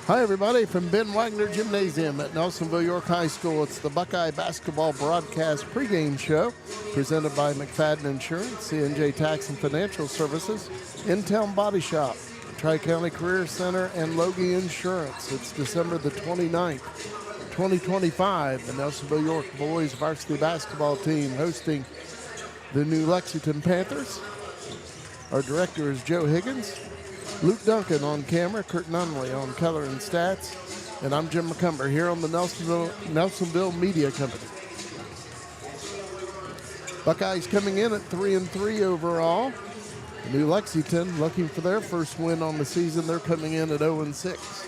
Hi, everybody, from Ben Wagner Gymnasium at Nelsonville-York High School. It's the Buckeye Basketball Broadcast pregame show presented by McFadden Insurance, CNJ Tax and Financial Services, In-Town Body Shop, Tri-County Career Center, and Logie Insurance. It's December the 29th, 2025. The Nelsonville-York boys varsity basketball team hosting the New Lexington Panthers. Our director is Joe Higgins. Luke Duncan on camera, Kurt Nunley on color and stats, and I'm Jim McCumber here on the Nelsonville Media Company. Buckeyes coming in at 3-3 overall. New Lexington looking for their first win on the season. They're coming in at 0-6.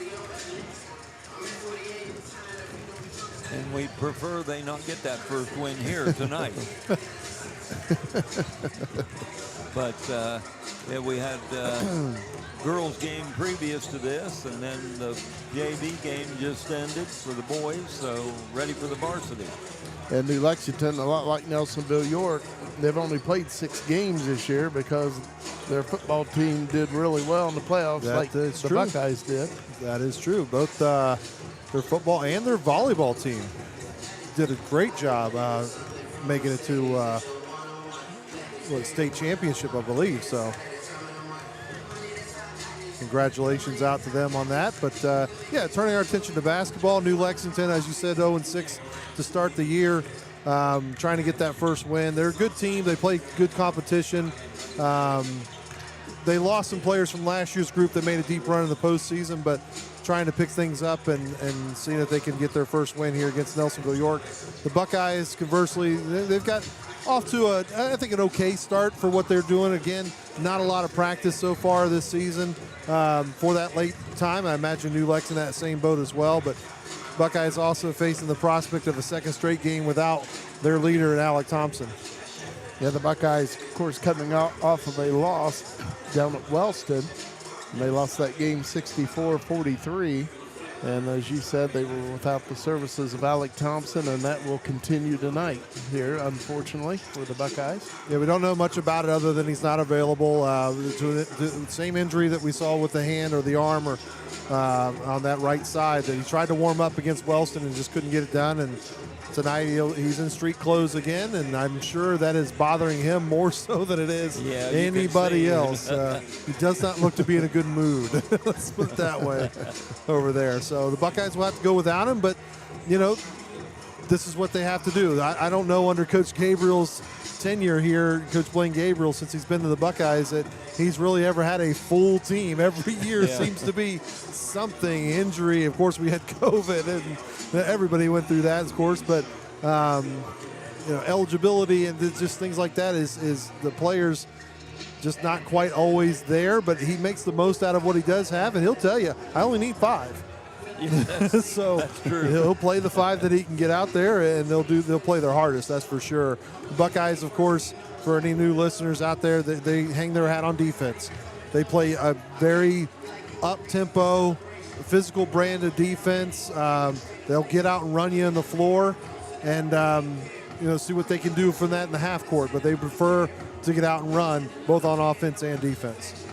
And we prefer they not get that first win here tonight. But yeah, we had girls game previous to this, and then the JV game just ended for the boys, so ready for the varsity. And New Lexington, a lot like Nelsonville-York, they've only played 6 games this year because their football team did really well in the playoffs, like the Buckeyes did. That is true. Both their football and their volleyball team did a great job making it to state championship, I believe. So congratulations out to them on that. But yeah, turning our attention to basketball, New Lexington, as you said, 0-6 to start the year, trying to get that first win. They're a good team. They play good competition. They lost some players from last year's group that made a deep run in the postseason, but trying to pick things up and see that they can get their first win here against Nelsonville-York. The Buckeyes, conversely, they've got off to I think an okay start for what they're doing. Again, not a lot of practice so far this season for that late time. I imagine New Lex in that same boat as well, but Buckeyes also facing the prospect of a second straight game without their leader, Alec Thompson. Yeah, the Buckeyes, of course, coming off of a loss down at Wellston. And they lost that game 64-43. And as you said, they were without the services of Alec Thompson, and that will continue tonight here, unfortunately, for the Buckeyes. Yeah, we don't know much about it other than he's not available. The same injury that we saw with the hand or the arm or on that right side, that he tried to warm up against Wellston and just couldn't get it done. And tonight he's in street clothes again, and I'm sure that is bothering him more so than it is anybody else. He does not look to be in a good mood. Let's put it that way over there. So the Buckeyes will have to go without him, but, you know, this is what they have to do. I don't know under Coach Gabriel's tenure here, Coach Blaine Gabriel, since he's been to the Buckeyes, that he's really ever had a full team. Every year seems to be something, injury. Of course, we had COVID, and everybody went through that, of course, but you know, eligibility and just things like that is the players just not quite always there, but he makes the most out of what he does have, and he'll tell you, I only need 5. Yes, so that's true. He'll play the 5 that he can get out there, and they'll play their hardest, that's for sure. The Buckeyes, of course, for any new listeners out there, they hang their hat on defense. They play a very up-tempo, physical brand of defense. They'll get out and run you on the floor, and you know, see what they can do from that in the half court. But they prefer to get out and run, both on offense and defense.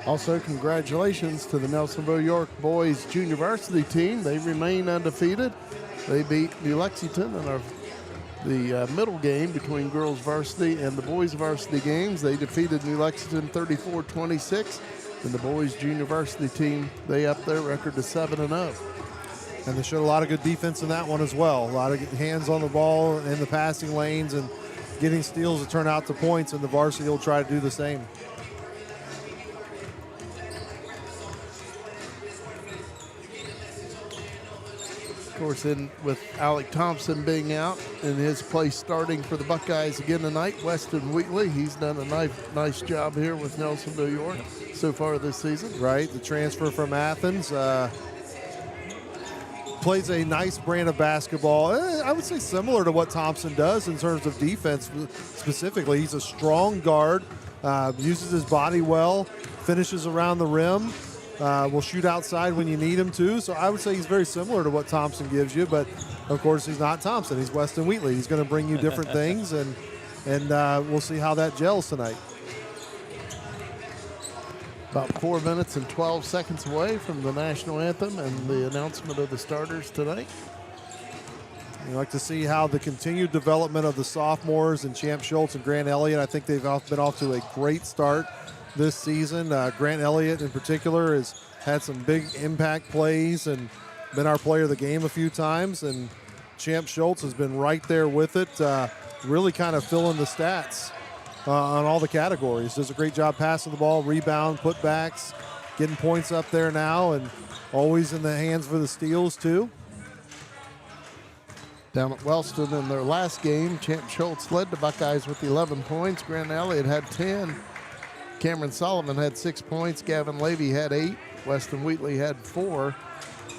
Also, congratulations to the Nelsonville-York boys junior varsity team. They remain undefeated. They beat New Lexington in the middle game between girls varsity and the boys varsity games. They defeated New Lexington 34-26. And the boys junior varsity team, they upped their record to 7-0. And they showed a lot of good defense in that one as well. A lot of hands on the ball in the passing lanes and getting steals to turn out to points, and the varsity will try to do the same. Of course, with Alec Thompson being out and his place starting for the Buckeyes again tonight, Weston Wheatley, he's done a nice job here with Nelsonville-York so far this season. Right, the transfer from Athens plays a nice brand of basketball. I would say similar to what Thompson does in terms of defense specifically. He's a strong guard, uses his body well, finishes around the rim. Will shoot outside when you need him to. So I would say he's very similar to what Thompson gives you, but of course he's not Thompson. He's Weston Wheatley. He's going to bring you different things, and we'll see how that gels tonight. About 4 minutes and 12 seconds away from the national anthem and the announcement of the starters tonight. You like to see how the continued development of the sophomores and Champ Schultz and Grant Elliott. I think they've been off to a great start this season. Grant Elliott in particular has had some big impact plays and been our player of the game a few times. And Champ Schultz has been right there with it, really kind of filling the stats on all the categories. Does a great job passing the ball, rebound, putbacks, getting points up there now, and always in the hands for the steals too. Down at Wellston in their last game, Champ Schultz led the Buckeyes with 11 points. Grant Elliott had 10. Cameron Sullivan had 6 points. Gavin Levy had 8. Weston Wheatley had 4.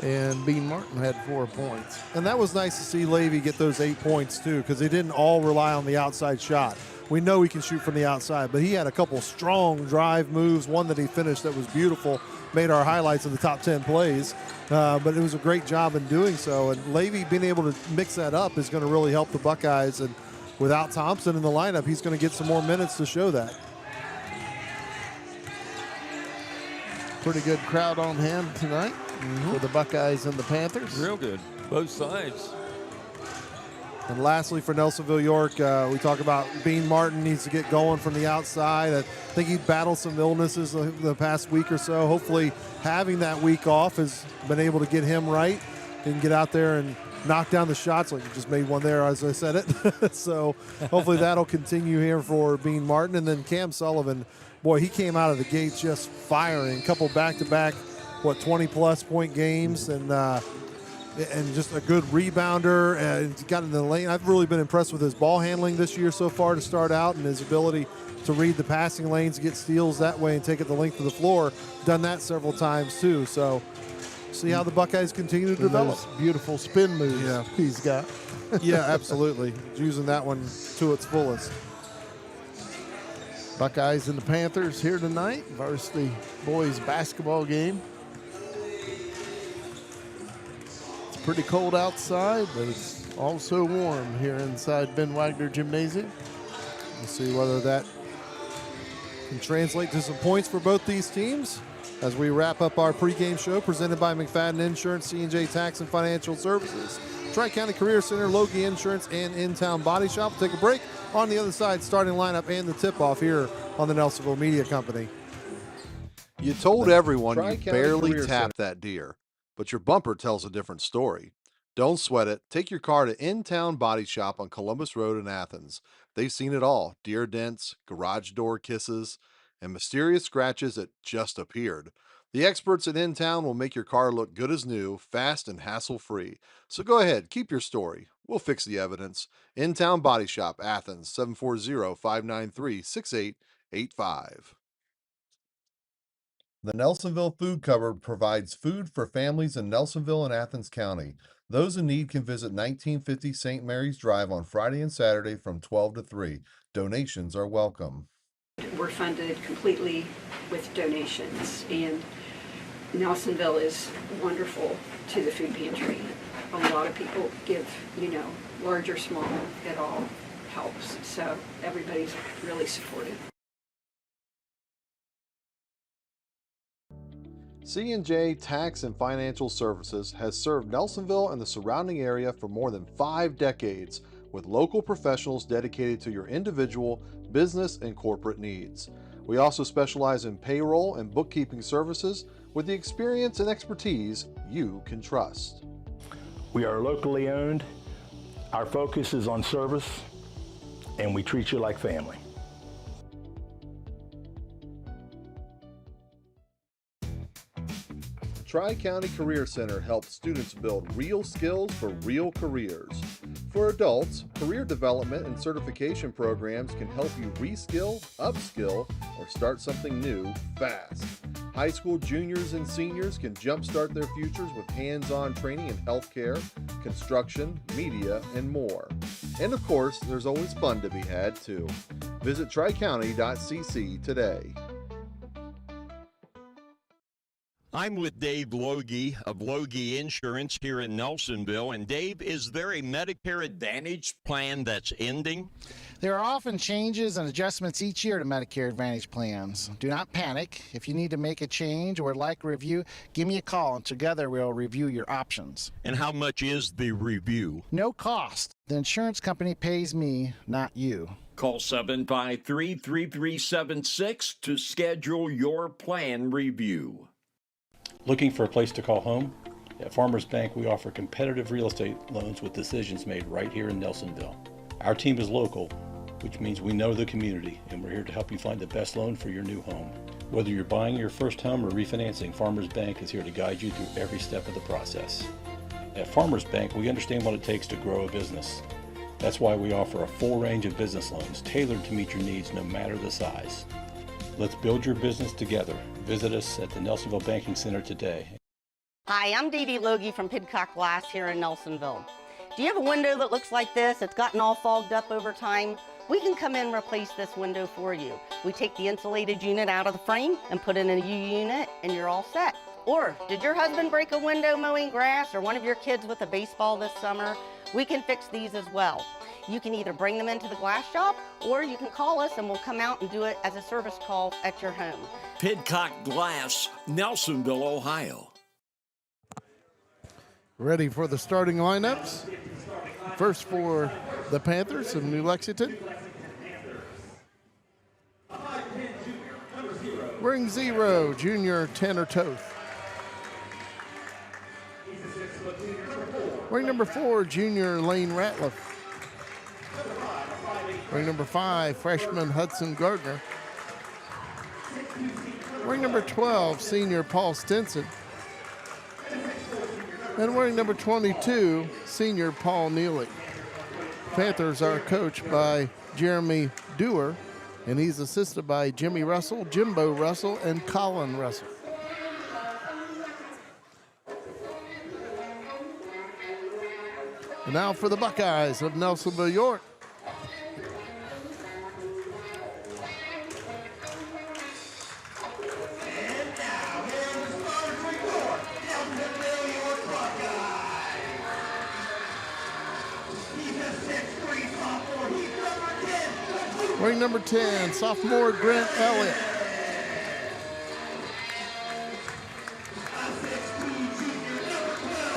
And Bean Martin had 4 points. And that was nice to see Levy get those 8 points too, because they didn't all rely on the outside shot. We know he can shoot from the outside, but he had a couple strong drive moves, one that he finished that was beautiful, made our highlights of the top 10 plays. But it was a great job in doing so. And Levy being able to mix that up is going to really help the Buckeyes. And without Thompson in the lineup, he's going to get some more minutes to show that. Pretty good crowd on hand tonight for the Buckeyes and the Panthers. Real good, both sides. And lastly, for Nelsonville-York, we talk about Bean Martin needs to get going from the outside. I think he battled some illnesses the past week or so. Hopefully having that week off has been able to get him right and get out there and knock down the shots. Like you just made one there as I said it. So hopefully that'll continue here for Bean Martin. And then Cam Sullivan, boy, he came out of the gate just firing. A couple back-to-back, 20-plus point games, and just a good rebounder, and got in the lane. I've really been impressed with his ball handling this year so far to start out, and his ability to read the passing lanes, get steals that way, and take it the length of the floor. Done that several times too. So see how the Buckeyes continue to develop. Beautiful spin moves he's got. Yeah, absolutely. Using that one to its fullest. Buckeyes and the Panthers here tonight. Varsity boys basketball game. Pretty cold outside, but it's also warm here inside Ben Wagner Gymnasium. We'll see whether that can translate to some points for both these teams as we wrap up our pregame show presented by McFadden Insurance, C&J Tax and Financial Services, Tri-County Career Center, Logie Insurance, and In-Town Body Shop. We'll take a break. On the other side, starting lineup and the tip-off here on the Nelsonville Media Company. You told everyone you barely tapped that deer, but your bumper tells a different story. Don't sweat it. Take your car to In-Town Body Shop on Columbus Road in Athens. They've seen it all. Deer dents, garage door kisses, and mysterious scratches that just appeared. The experts at In-Town will make your car look good as new, fast and hassle-free. So go ahead, keep your story. We'll fix the evidence. In-Town Body Shop, Athens, 740-593-6885. The Nelsonville Food Cupboard provides food for families in Nelsonville and Athens County. Those in need can visit 1950 St. Mary's Drive on Friday and Saturday from 12 to 3. Donations are welcome. We're funded completely with donations, and Nelsonville is wonderful to the food pantry. A lot of people give, large or small, it all helps. So everybody's really supportive. C&J Tax and Financial Services has served Nelsonville and the surrounding area for more than 5 decades with local professionals dedicated to your individual, business, and corporate needs. We also specialize in payroll and bookkeeping services with the experience and expertise you can trust. We are locally owned. Our focus is on service, and we treat you like family. Tri-County Career Center helps students build real skills for real careers. For adults, career development and certification programs can help you reskill, upskill, or start something new fast. High school juniors and seniors can jumpstart their futures with hands-on training in healthcare, construction, media, and more. And of course, there's always fun to be had too. Visit tricounty.cc today. I'm with Dave Logie of Logie Insurance here in Nelsonville. And Dave, is there a Medicare Advantage plan that's ending? There are often changes and adjustments each year to Medicare Advantage plans. Do not panic. If you need to make a change or would like a review, give me a call and together we'll review your options. And how much is the review? No cost. The insurance company pays me, not you. Call 753-3376 to schedule your plan review. Looking for a place to call home? At Farmers Bank, we offer competitive real estate loans with decisions made right here in Nelsonville. Our team is local, which means we know the community, and we're here to help you find the best loan for your new home. Whether you're buying your first home or refinancing, Farmers Bank is here to guide you through every step of the process. At Farmers Bank, we understand what it takes to grow a business. That's why we offer a full range of business loans tailored to meet your needs no matter the size. Let's build your business together. Visit us at the Nelsonville Banking Center today. Hi, I'm Dee Dee Logie from Pidcock Glass here in Nelsonville. Do you have a window that looks like this? It's gotten all fogged up over time. We can come in and replace this window for you. We take the insulated unit out of the frame and put in a U unit and you're all set. Or, did your husband break a window mowing grass or one of your kids with a baseball this summer? We can fix these as well. You can either bring them into the glass shop or you can call us and we'll come out and do it as a service call at your home. Pidcock Glass, Nelsonville, Ohio. Ready for the starting lineups? First for the Panthers of New Lexington. Wearing 0, junior Tanner Toth. Wearing number 4, junior Lane Ratliff. Wearing number 5, freshman Hudson Gardner. Wearing number 12, senior Paul Stinson. And wearing number 22, senior Paul Neely. Panthers are coached by Jeremy Dewar, and he's assisted by Jimmy Russell, Jimbo Russell, and Colin Russell. And now for the Buckeyes of Nelsonville-York. Wearing number 10, sophomore Grant Elliott.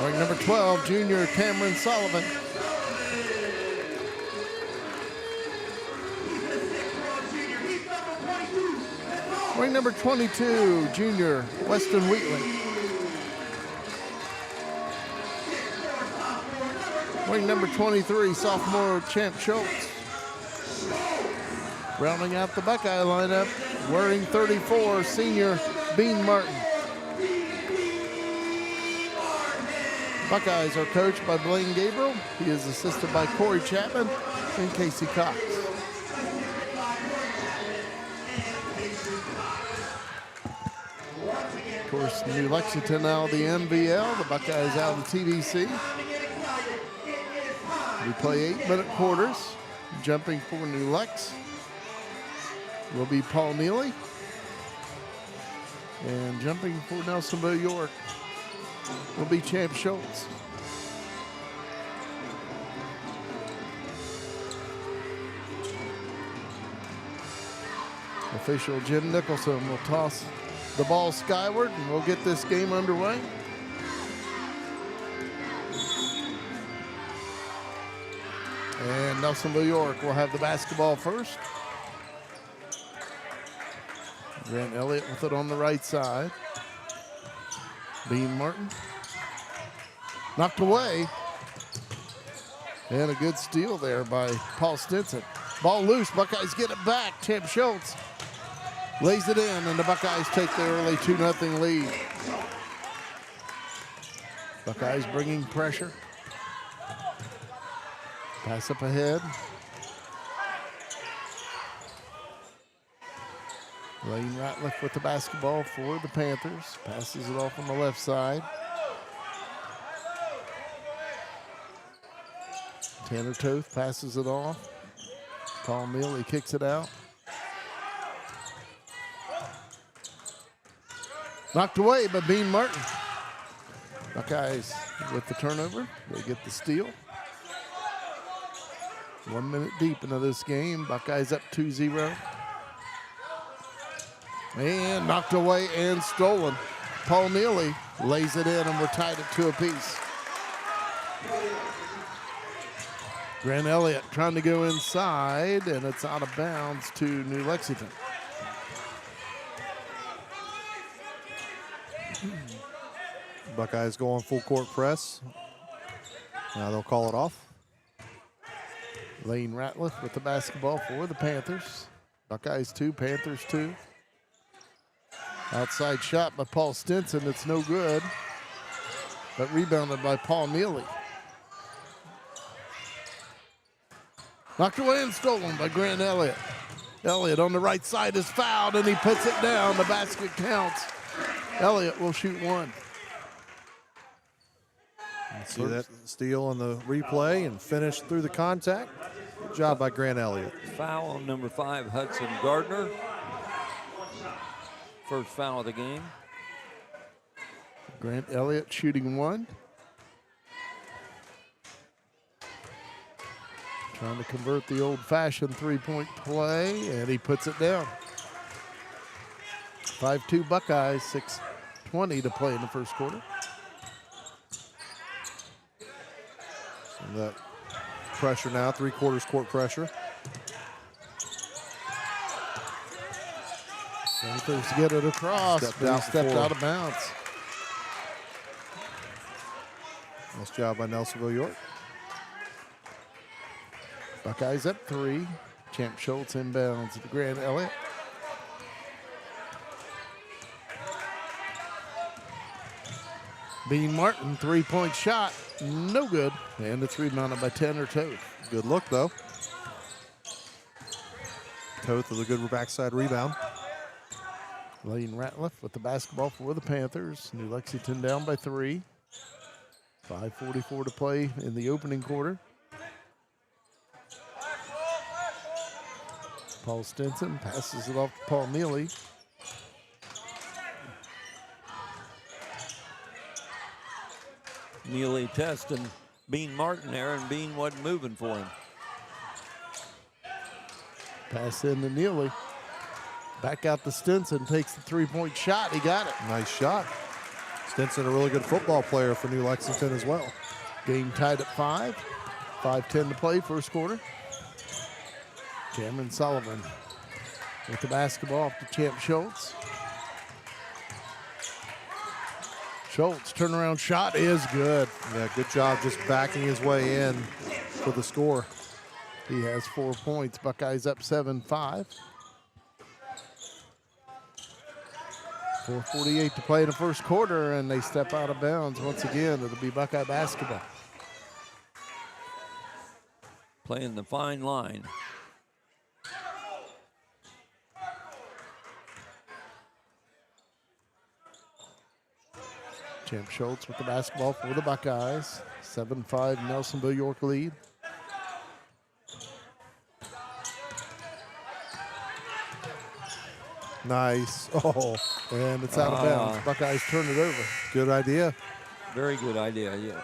Wearing number 12, junior Cameron Sullivan. Wearing number 22, junior Weston Wheatley. Wearing number 23, sophomore Champ Schultz. Rounding out the Buckeye lineup, wearing 34, senior Bean Martin. Buckeyes are coached by Blaine Gabriel. He is assisted by Corey Chapman and Casey Cox. Of course, New Lexington out of the NVL, the Buckeyes out of the TDC. We play 8-minute quarters. Jumping for New Lex will be Paul Neely. And jumping for Nelsonville-York will be Champ Schultz. Official Jim Nicholson will toss the ball skyward and we'll get this game underway. And Nelsonville-York will have the basketball first. Grant Elliott with it on the right side. Bean Martin. Knocked away. And a good steal there by Paul Stinson. Ball loose, Buckeyes get it back. Champ Schultz lays it in, and the Buckeyes take their early 2-0 lead. Buckeyes bringing pressure. Pass up ahead. Lane Ratliff with the basketball for the Panthers. Passes it off on the left side. Tanner Toth passes it off. Paul Neely kicks it out. Knocked away by Bean Martin. Buckeyes with the turnover. They get the steal. 1 minute deep into this game. Buckeyes up 2-0. And knocked away and stolen. Paul Neely lays it in, and we're tied at 2 apiece. Grant Elliott trying to go inside, and it's out of bounds to New Lexington. Buckeyes going full court press. Now they'll call it off. Lane Ratliff with the basketball for the Panthers. Buckeyes 2, Panthers 2. Outside shot by Paul Stinson. It's no good, but rebounded by Paul Neely. Knocked away and stolen by Grant Elliott. Elliott on the right side is fouled, and he puts it down. The basket counts. Elliott will shoot one. See that steal on the replay and finish through the contact. Good job by Grant Elliott. Foul on number 5, Hudson Gardner. First foul of the game. Grant Elliott shooting one. Trying to convert the old-fashioned three-point play, and he puts it down. 5-2 Buckeyes, 6:20 to play in the first quarter. And that pressure now, 3/4 court pressure. Panthers get it across, but he stepped out of bounds. Nice job by Nelsonville-York. Buckeyes up 3. Champ Schultz inbounds to Grant Elliott. Bean Martin, three-point shot, no good. And it's rebounded by Tanner Toth. Good look, though. Toth with a good backside rebound. Lane Ratliff with the basketball for the Panthers. New Lexington down by 3. 5:44 to play in the opening quarter. Paul Stinson passes it off to Paul Neely. Neely testing Bean Martin there, and Bean wasn't moving for him. Pass in to Neely. Back out to Stinson, takes the three-point shot. He got it. Nice shot. Stinson, a really good football player for New Lexington as well. Game tied at 5. 5:10 to play, first quarter. Cameron Sullivan with the basketball off to Champ Schultz. Schultz, turnaround shot is good. Yeah, good job just backing his way in for the score. He has 4 points. Buckeyes up 7-5. 4:48 to play in the first quarter, and they step out of bounds once again. It'll be Buckeye basketball. Playing the fine line. Champ Schultz with the basketball for the Buckeyes. 7-5 Nelsonville-York lead. Nice. Oh, and it's out of bounds. Buckeyes turn it over. Good idea. Very good idea, yeah.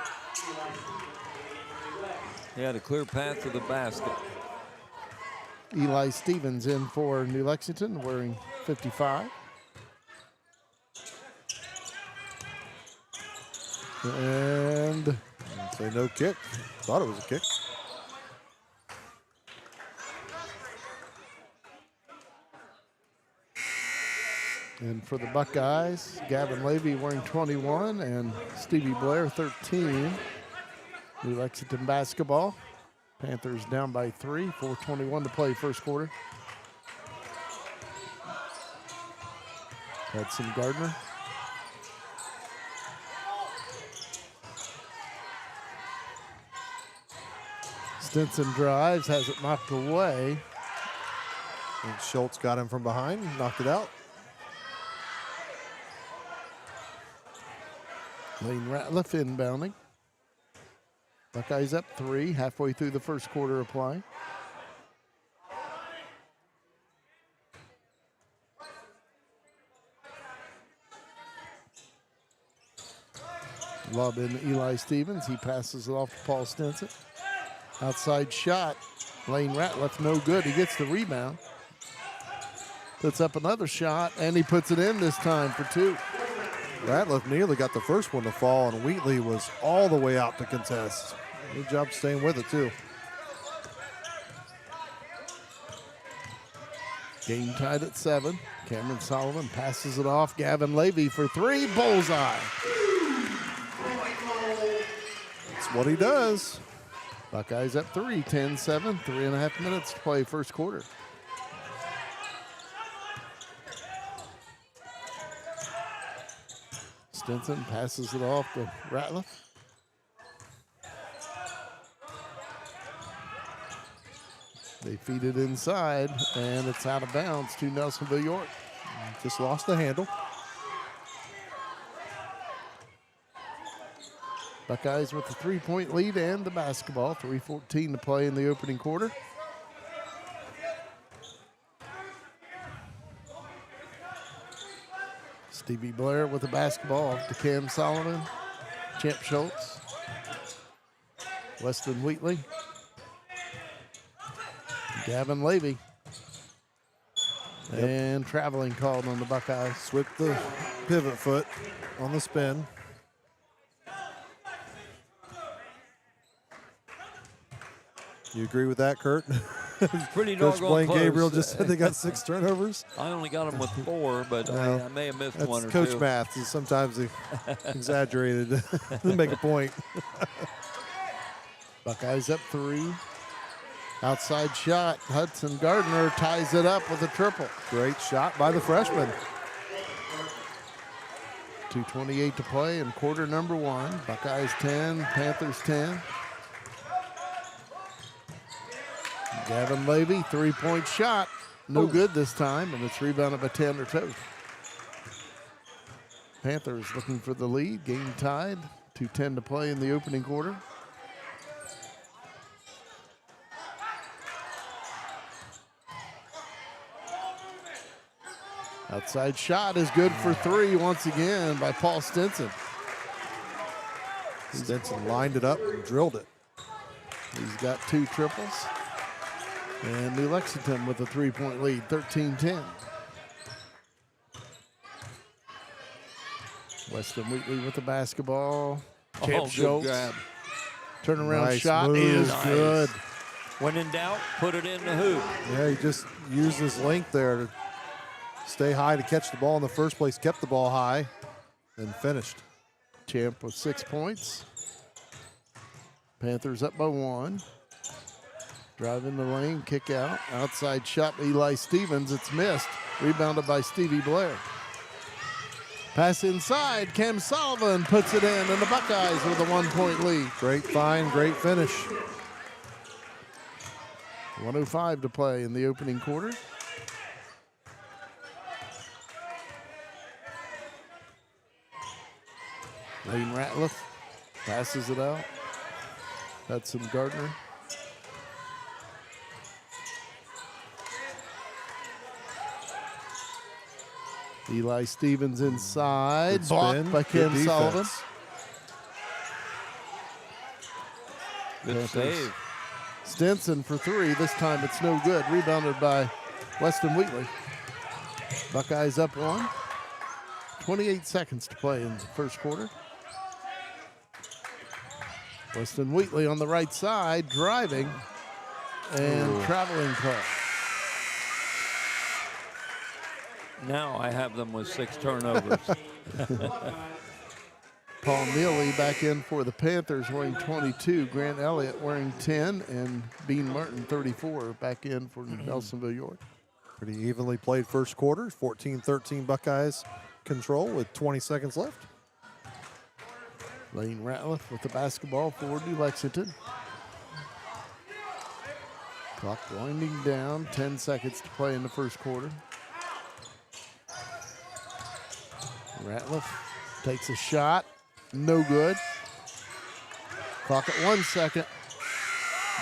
He had a clear path to the basket. Eli Stevens in for New Lexington, wearing 55. And say no kick. Thought it was a kick. And for the Buckeyes, Gavin Levy wearing 21 and Stevie Blair 13. New Lexington basketball. Panthers down by 3, 4:21 to play first quarter. Hudson Gardner. Stinson drives, has it knocked away. And Schultz got him from behind, knocked it out. Lane Ratliff inbounding. Buckeyes up 3, halfway through the first quarter of play. Lob in Eli Stevens. He passes it off to Paul Stinson. Outside shot. Lane Ratliff, no good. He gets the rebound. Puts up another shot, and he puts it in this time for 2. Ratliff nearly got the first one to fall, and Wheatley was all the way out to contest. Good job staying with it, too. Game tied at 7. Cameron Sullivan passes it off. Gavin Levy for 3. Bullseye. That's what he does. Buckeyes up 3, 10-7. 3.5 minutes to play first quarter. Stinson passes it off to Ratliff. They feed it inside, and it's out of bounds to Nelsonville-York. Just lost the handle. Buckeyes with the 3-point lead and the basketball. 3:14 to play in the opening quarter. Stevie Blair with the basketball off to Cam Solomon. Champ Schultz. Weston Wheatley. Gavin Levy. Yep. And traveling called on the Buckeyes. With the pivot foot on the spin. You agree with that, Kurt? Pretty Coach doggone Blaine close. Gabriel just said they got 6 turnovers. I only got them with 4, but I may have missed one or Coach 2. Math is sometimes exaggerated to make a point. Buckeyes up 3. Outside shot. Hudson Gardner ties it up with a triple. Great shot by the freshman. 2:28 to play in quarter number 1. Buckeyes 10, Panthers 10. Gavin Levy, 3-point shot. No good this time, and it's rebounded by Tanner Toth. Panthers looking for the lead. Game tied. 2:10 to play in the opening quarter. Outside shot is good for 3 once again by Paul Stinson. Stinson lined it up and drilled it. He's got 2 triples. And New Lexington with a 3-point lead, 13-10. Weston Wheatley with the basketball. Champ Schultz. Grab. Turnaround Nice shot move. is Nice. good. When in doubt, put it in the hoop. Yeah, he just used his length there to stay high to catch the ball in the first place, kept the ball high, and finished. Champ with 6 points. Panthers up by 1. Driving the lane, kick out. Outside shot, Eli Stevens. It's missed. Rebounded by Stevie Blair. Pass inside. Cam Sullivan puts it in, and the Buckeyes with a 1-point lead. Great find, great finish. 1:05 to play in the opening quarter. Lane Ratliff passes it out. Hudson Gardner. Eli Stevens inside. Good Blocked spin, by good Ken Sullivan. defense. Good Panthers. save. Stinson for 3. This time it's no good. Rebounded by Weston Wheatley. Buckeyes up 1. 28 seconds to play in the first quarter. Weston Wheatley on the right side, driving, and traveling call. Now I have them with 6 turnovers. Paul Neely back in for the Panthers wearing 22. Grant Elliott wearing 10. And Bean Martin, 34, back in for Nelsonville-York. Pretty evenly played first quarter. 14-13 Buckeyes control with 20 seconds left. Lane Ratliff with the basketball for New Lexington. Clock winding down. 10 seconds to play in the first quarter. Ratliff takes a shot. No good. Clock at 1 second.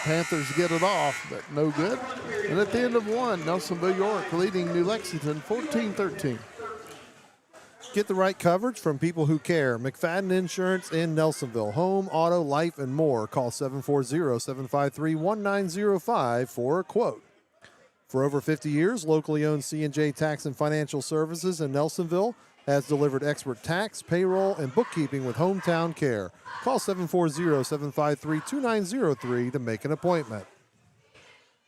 Panthers get it off, but no good. And at the end of 1, Nelsonville-York leading New Lexington 14-13. Get the right coverage from people who care. McFadden Insurance in Nelsonville. Home, auto, life, and more. Call 740-753-1905 for a quote. For over 50 years, locally owned C&J Tax and Financial Services in Nelsonville has delivered expert tax, payroll, and bookkeeping with hometown care. Call 740-753-2903 to make an appointment.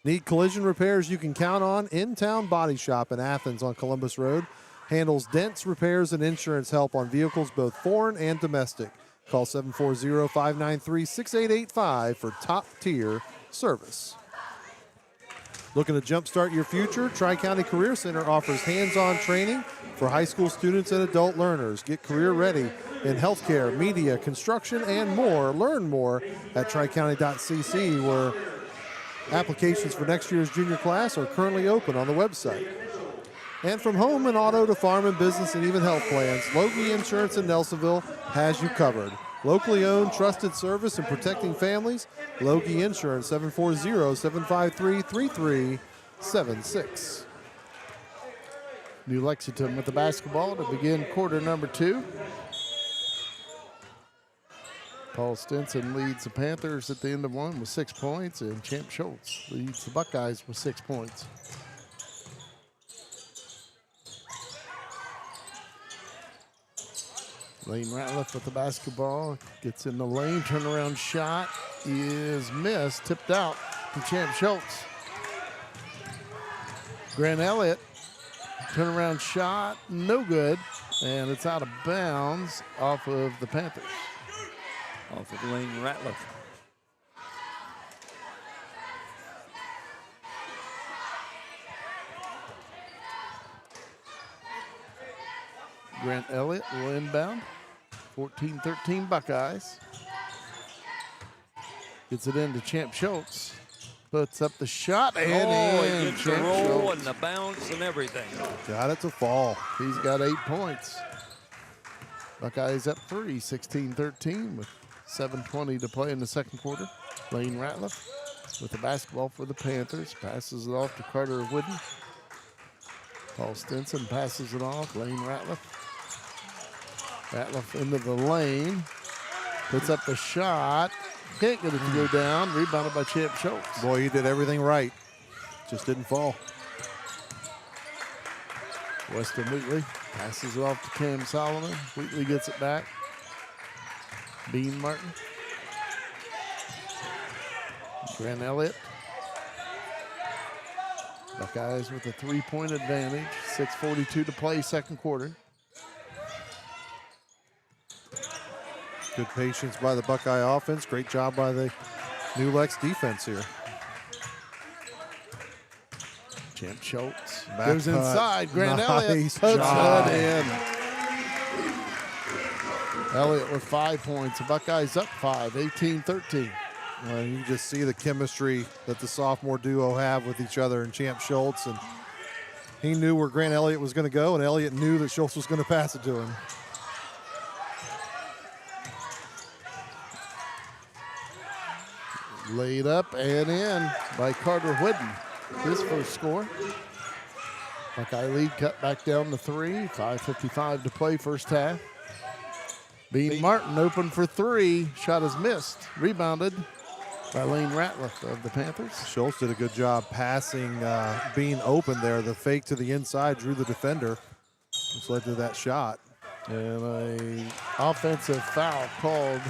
Need collision repairs you can count on? In-Town Body Shop in Athens on Columbus Road handles dents, repairs, and insurance help on vehicles both foreign and domestic. Call 740-593-6885 for top-tier service. Looking to jumpstart your future? Tri-County Career Center offers hands-on training for high school students and adult learners. Get career ready in healthcare, media, construction, and more. Learn more at tricounty.cc, where applications for next year's junior class are currently open on the website. And from home and auto to farm and business and even health plans, Logie Insurance in Nelsonville has you covered. Locally owned, trusted service in protecting families. Logie Insurance, 740-753-3376. New Lexington with the basketball to begin quarter number 2. Paul Stinson leads the Panthers at the end of one with 6 points, and Champ Schultz leads the Buckeyes with 6 points. Lane Ratliff with the basketball, gets in the lane, turnaround shot is missed, tipped out to Champ Schultz. Grant Elliott, turnaround shot, no good, and it's out of bounds off of the Panthers. Off of Lane Ratliff. Grant Elliott will inbound. 14-13 Buckeyes. Gets it into Champ Schultz. Puts up the shot and he in. gets the roll and the bounce and everything. Got it to fall. He's got 8 points. Buckeyes up 3, 16-13 with 7:20 to play in the second quarter. Lane Ratliff with the basketball for the Panthers. Passes it off to Carter Whidden. Paul Stinson passes it off. Lane Ratliff. Ratliff into the lane. Puts up the shot. Can't get it to go down. Rebounded by Champ Schultz. Boy, he did everything right. Just didn't fall. Weston Wheatley passes it off to Cam Solomon. Wheatley gets it back. Bean Martin. Grant Elliott. Buckeyes with a 3-point advantage. 6:42 to play, second quarter. Good patience by the Buckeye offense. Great job by the New Lex defense here. Champ Schultz Back goes cut. inside. Grant Nice Elliott puts job. it in. Elliott with 5 points. The Buckeyes up 5, 18-13. Well, you just see the chemistry that the sophomore duo have with each other, and Champ Schultz. And he knew where Grant Elliott was going to go, and Elliott knew that Schultz was going to pass it to him. Laid up and in by Carter Whidden. His first score. Buckeye lead cut back down to 3. 5:55 to play first half. Bean Martin open for 3. Shot is missed. Rebounded by Lane Ratliff of the Panthers. Schultz did a good job passing Bean open there. The fake to the inside drew the defender, which led to that shot. And a offensive foul called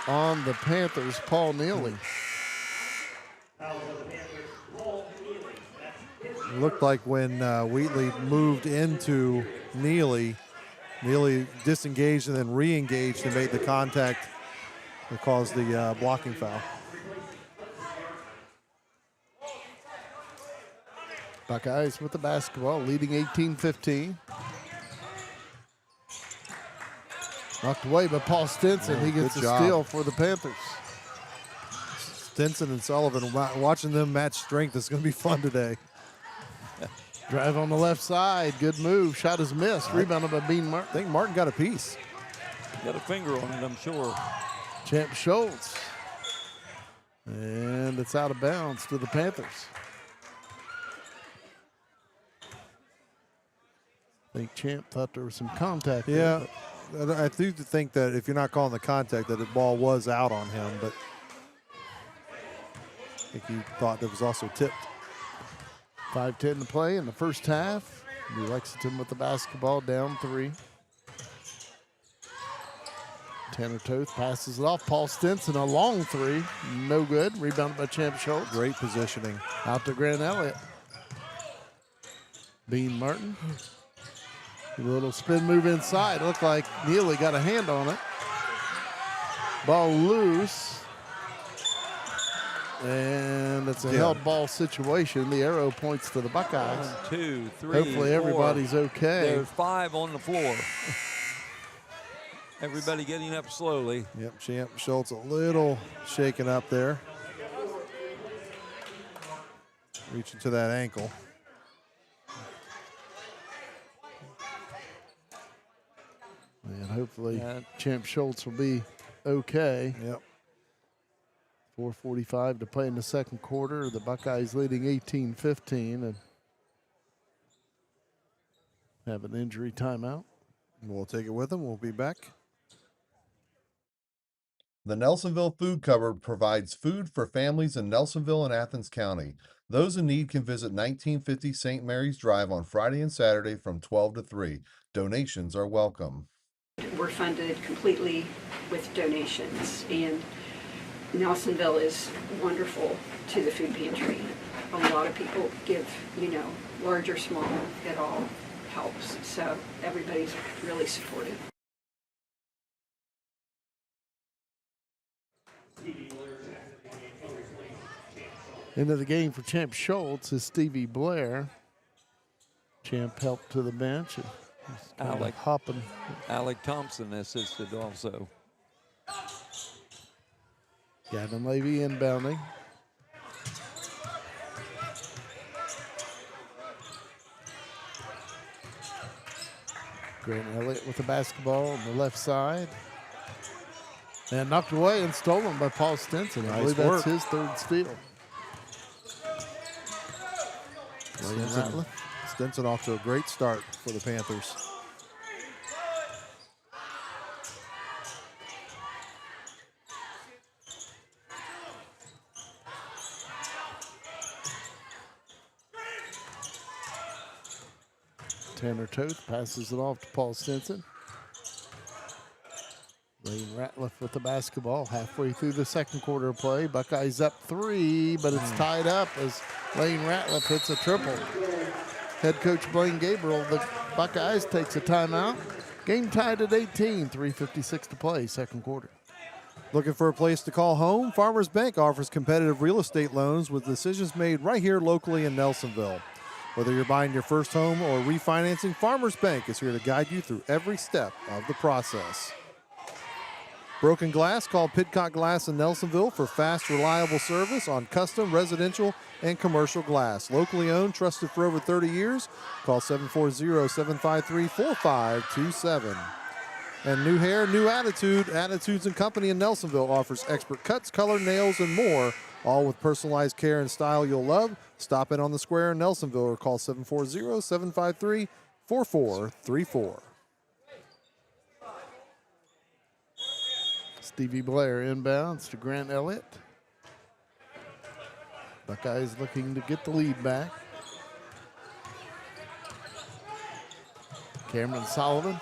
on the Panthers, Paul Neely. It looked like when Wheatley moved into Neely, Neely disengaged and then re-engaged and made the contact that caused the blocking foul. Buckeyes with the basketball, leading 18-15. Knocked away by Paul Stinson. He gets good the job. steal for the Panthers. Stinson and Sullivan, watching them match strength is going to be fun today. Drive on the left side. Good move. Shot is missed. Rebounded by Bean Martin. I think Martin got a piece. Got a finger on it, I'm sure. Champ Schultz. And it's out of bounds to the Panthers. think Champ thought there was some contact Yeah, there, I do think that if you're not calling the contact, that the ball was out on him, but I think he thought it was also tipped. 5:10 to play in the first half. New Lexington with the basketball, down 3. Tanner Toth passes it off. Paul Stinson, a long 3, no good. Rebounded by Champ Schultz. Great positioning. Out to Grant Elliott. Bean Martin. A little spin move inside. Looked like Neely got a hand on it. Ball loose. And it's a held ball situation. The arrow points to the Buckeyes. 1, 2, 3. Hopefully everybody's 4. okay. There's 5 on the floor. Everybody getting up slowly. Yep, Champ Schultz a little shaken up there. Reaching to that ankle. And hopefully Champ Schultz will be okay. Yep. 4:45 to play in the second quarter. The Buckeyes leading 18-15 and have an injury timeout. We'll take it with them. We'll be back. The Nelsonville Food Cupboard provides food for families in Nelsonville and Athens County. Those in need can visit 1950 St. Mary's Drive on Friday and Saturday from 12 to 3. Donations are welcome. We're funded completely with donations, and Nelsonville is wonderful to the food pantry. A lot of people give, large or small, it all helps. So everybody's really supportive. Into the game for Champ Schultz is Stevie Blair. Champ helped to the bench. Alec hopping. Alec Thompson assisted also. Gavin Levy inbounding. Grant Elliott with the basketball on the left side. And knocked away and stolen by Paul Stinson. I believe that's his third steal. Stinson off to a great start for the Panthers. Tanner Toth passes it off to Paul Stinson. Lane Ratliff with the basketball halfway through the second quarter of play. Buckeyes up 3, but it's tied up as Lane Ratliff hits a triple. Head coach Blaine Gabriel, the Buckeyes, takes a timeout. Game tied at 18, 3:56 to play, second quarter. Looking for a place to call home? Farmers Bank offers competitive real estate loans with decisions made right here locally in Nelsonville. Whether you're buying your first home or refinancing, Farmers Bank is here to guide you through every step of the process. Broken glass, call Pidcock Glass in Nelsonville for fast, reliable service on custom, residential, and commercial glass. Locally owned, trusted for over 30 years. Call 740-753-4527. And new hair, new attitude. Attitudes and Company in Nelsonville offers expert cuts, color, nails, and more, all with personalized care and style you'll love. Stop in on the square in Nelsonville or call 740-753-4434. Stevie Blair inbounds to Grant Elliott. Buckeyes looking to get the lead back. Cameron Sullivan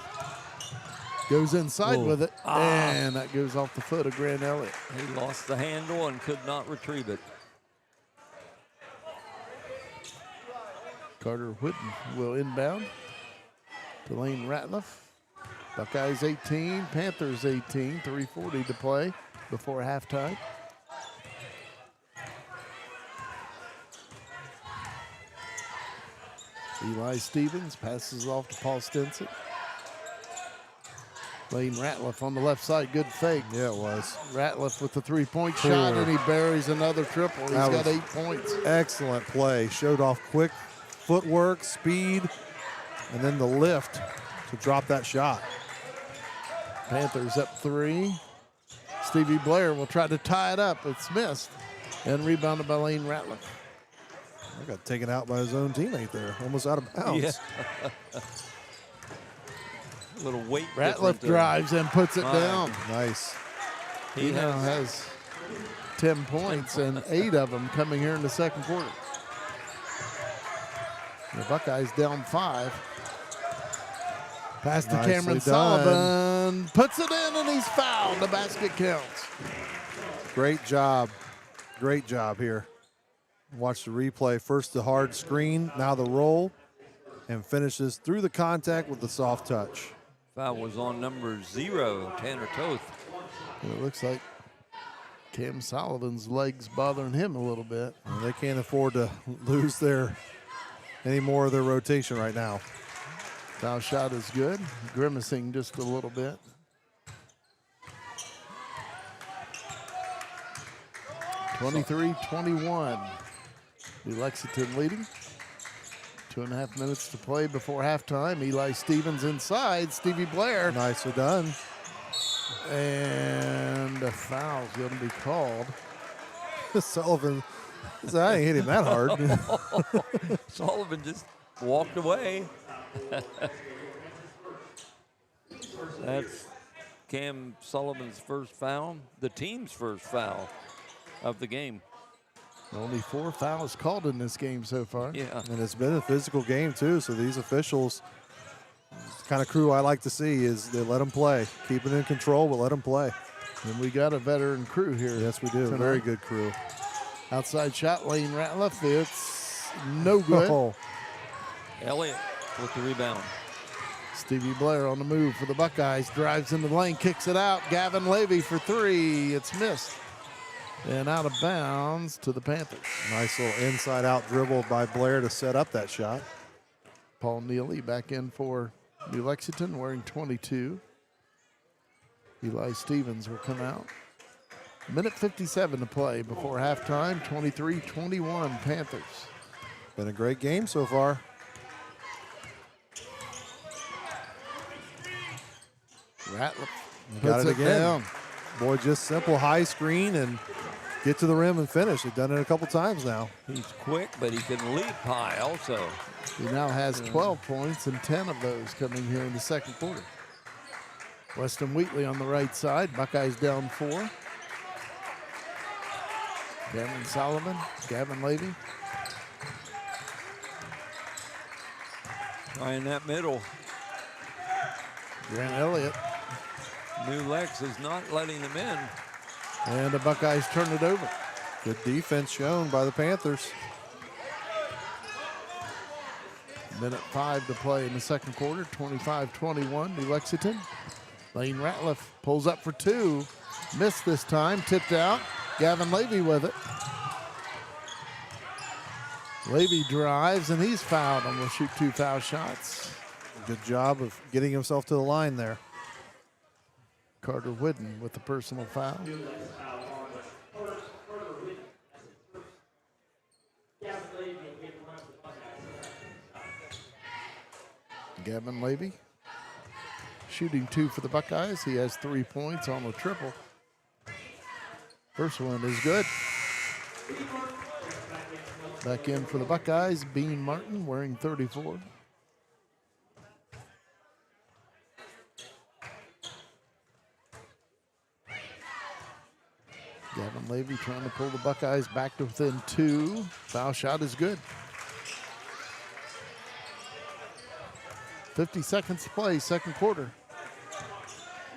goes inside with it, and that goes off the foot of Grant Elliott. He lost the handle and could not retrieve it. Carter Whitten will inbound to Lane Ratliff. Buckeyes 18, Panthers 18, 3:40 to play before halftime. Eli Stevens passes off to Paul Stinson. Lane Ratliff on the left side, good fake. Yeah, it was. Ratliff with the three-point shot, and he buries another triple. He's got 8 points. Excellent play. Showed off quick footwork, speed, and then the lift to drop that shot. Panthers up 3. Stevie Blair will try to tie it up. It's missed. And rebounded by Lane Ratliff. I got taken out by his own teammate there. Almost out of bounds. Yeah. A little weight Ratliff difference there. drives and puts it Wow. down. Nice. He now has 10 points and 8 of them coming here in the second quarter. The Buckeyes down 5. Pass to Nicely Cameron done. Sullivan. Puts it in and he's fouled. The basket counts. Great job. Great job here. Watch the replay. First the hard screen, now the roll, and finishes through the contact with the soft touch. Foul was on number 0, Tanner Toth. It looks like Cam Sullivan's legs bothering him a little bit. And they can't afford to lose any more of their rotation right now. Foul shot is good. Grimacing just a little bit. (23-21). New Lexington leading. 2.5 minutes to play before halftime. Eli Stevens inside. Stevie Blair. Nicely done. And a foul's going to be called. Sullivan, I ain't hit him that hard. Sullivan just walked away. That's Cam Sullivan's first foul, the team's first foul of the game. Only 4 fouls called in this game so far. Yeah. And it's been a physical game, too, so these officials, the kind of crew I like to see is they let them play. Keep it in control, but let them play. And we got a veteran crew here. Yes, we do. tonight. Very good crew. Outside shot, Lane Ratliff. It's no good. Oh, Elliott with the rebound. Stevie Blair on the move for the Buckeyes. Drives into the lane, kicks it out. Gavin Levy for 3. It's missed. And out of bounds to the Panthers. nice little inside-out dribble by Blair to set up that shot. Paul Neely back in for New Lexington wearing 22. Eli Stevens will come out. Minute 57 to play before halftime. 23-21 Panthers. Been a great game so far. Ratliff Got puts it it again. down. Boy, just simple high screen and get to the rim and finish. They've done it a couple times now. He's quick, but he can leap high also. He now has 12 points and 10 of those coming here in the second quarter. Weston Wheatley on the right side. Buckeyes down 4. Cameron Sullivan, Gavin Levy. Right in that middle. Grant Elliott. New Lex is not letting them in. And the Buckeyes turn it over. Good defense shown by the Panthers. Minute 5 to play in the second quarter. 25-21 New Lexington. Lane Ratliff pulls up for 2. Missed this time. Tipped out. Gavin Levy with it. Levy drives and he's fouled and will shoot 2 foul shots. Good job of getting himself to the line there. Carter Whidden with the personal foul. Gavin Levy shooting 2 for the Buckeyes. He has 3 points on the triple. First one is good. Back in for the Buckeyes, Bean Martin wearing 34. Gavin Levy trying to pull the Buckeyes back to within 2. Foul shot is good. 50 seconds to play, second quarter.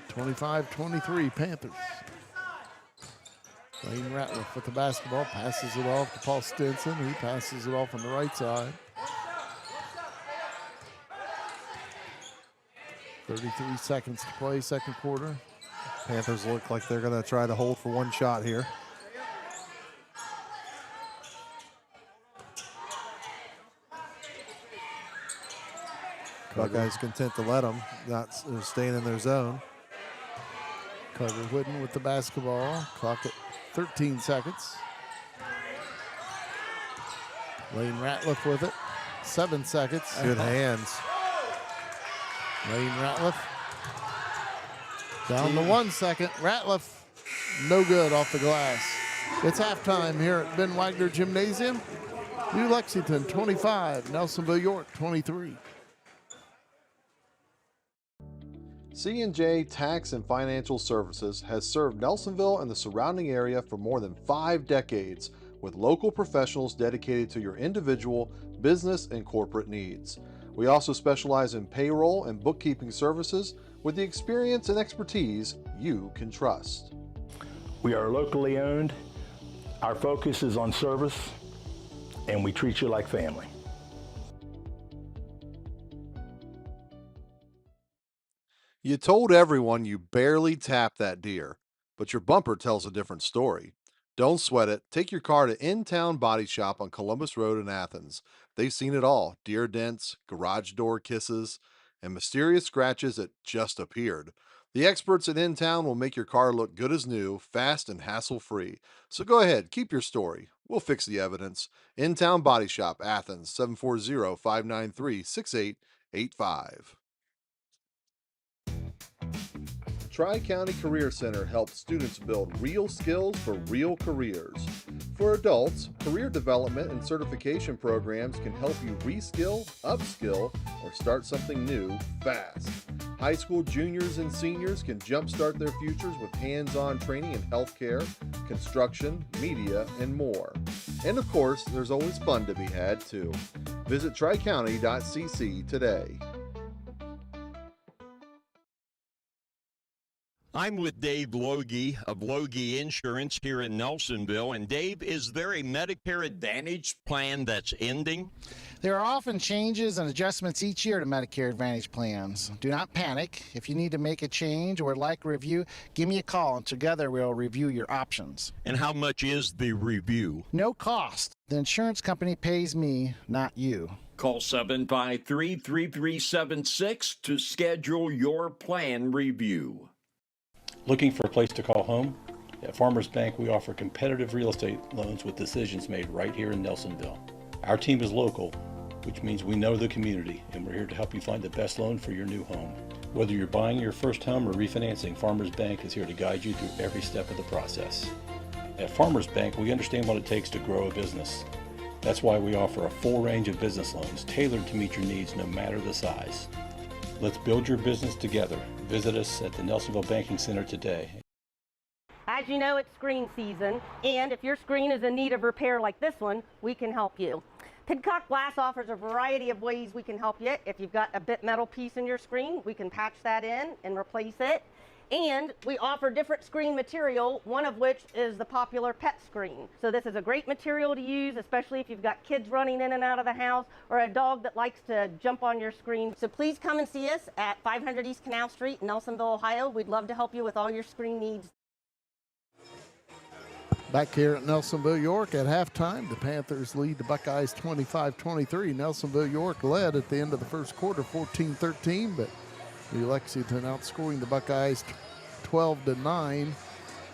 25-23 Panthers. Lane Ratliff with the basketball, passes it off to Paul Stinson. He passes it off on the right side. 33 seconds to play, second quarter. Panthers look like they're going to try to hold for one shot here. Buckeyes content to let them, not staying in their zone. Carter Whidden with the basketball. Clock at 13 seconds. Lane Ratliff with it. 7 seconds. Good hands. Lane Ratliff. Down to 1 second. Ratliff, no good off the glass. It's halftime here at Ben Wagner Gymnasium. New Lexington 25, Nelsonville-York 23. C&J Tax and Financial Services has served Nelsonville and the surrounding area for more than 5 decades with local professionals dedicated to your individual, business, and corporate needs. We also specialize in payroll and bookkeeping services with the experience and expertise you can trust. We are locally owned. Our focus is on service, and we treat you like family. You told everyone you barely tapped that deer, but your bumper tells a different story. Don't sweat it. Take your car to In-Town Body Shop on Columbus Road in Athens. They've seen it all: deer dents, garage door kisses, and mysterious scratches that just appeared. The experts at In-Town will make your car look good as new, fast and hassle-free. So go ahead, keep your story. We'll fix the evidence. In-Town Body Shop, Athens, 740-593-6885. Tri-County Career Center helps students build real skills for real careers. For adults, career development and certification programs can help you reskill, upskill, or start something new fast. High school juniors and seniors can jumpstart their futures with hands-on training in healthcare, construction, media, and more. And of course, there's always fun to be had too. Visit tricounty.cc today. I'm with Dave Logie of Logie Insurance here in Nelsonville. And Dave, is there a Medicare Advantage plan that's ending? There are often changes and adjustments each year to Medicare Advantage plans. Do not panic. If you need to make a change or would like a review, give me a call and together we'll review your options. And how much is the review? No cost. The insurance company pays me, not you. Call 753-3376 to schedule your plan review. Looking for a place to call home? At Farmers Bank, we offer competitive real estate loans with decisions made right here in Nelsonville. Our team is local, which means we know the community, and we're here to help you find the best loan for your new home. Whether you're buying your first home or refinancing, Farmers Bank is here to guide you through every step of the process. At Farmers Bank, we understand what it takes to grow a business. That's why we offer a full range of business loans tailored to meet your needs no matter the size. Let's build your business together. Visit us at the Nelsonville Banking Center today. As you know, it's screen season, and if your screen is in need of repair like this one, we can help you. Pidcock Glass offers a variety of ways we can help you. If you've got a bit metal piece in your screen, we can patch that in and replace it. And we offer different screen material, one of which is the popular pet screen. So this is a great material to use, especially if you've got kids running in and out of the house or a dog that likes to jump on your screen. So please come and see us at 500 East Canal Street in Nelsonville, Ohio. We'd love to help you with all your screen needs. Back here at Nelsonville-York at halftime, the Panthers lead the Buckeyes 25-23. Nelsonville-York led at the end of the first quarter 14-13, but New Lexington outscoring the Buckeyes 12-9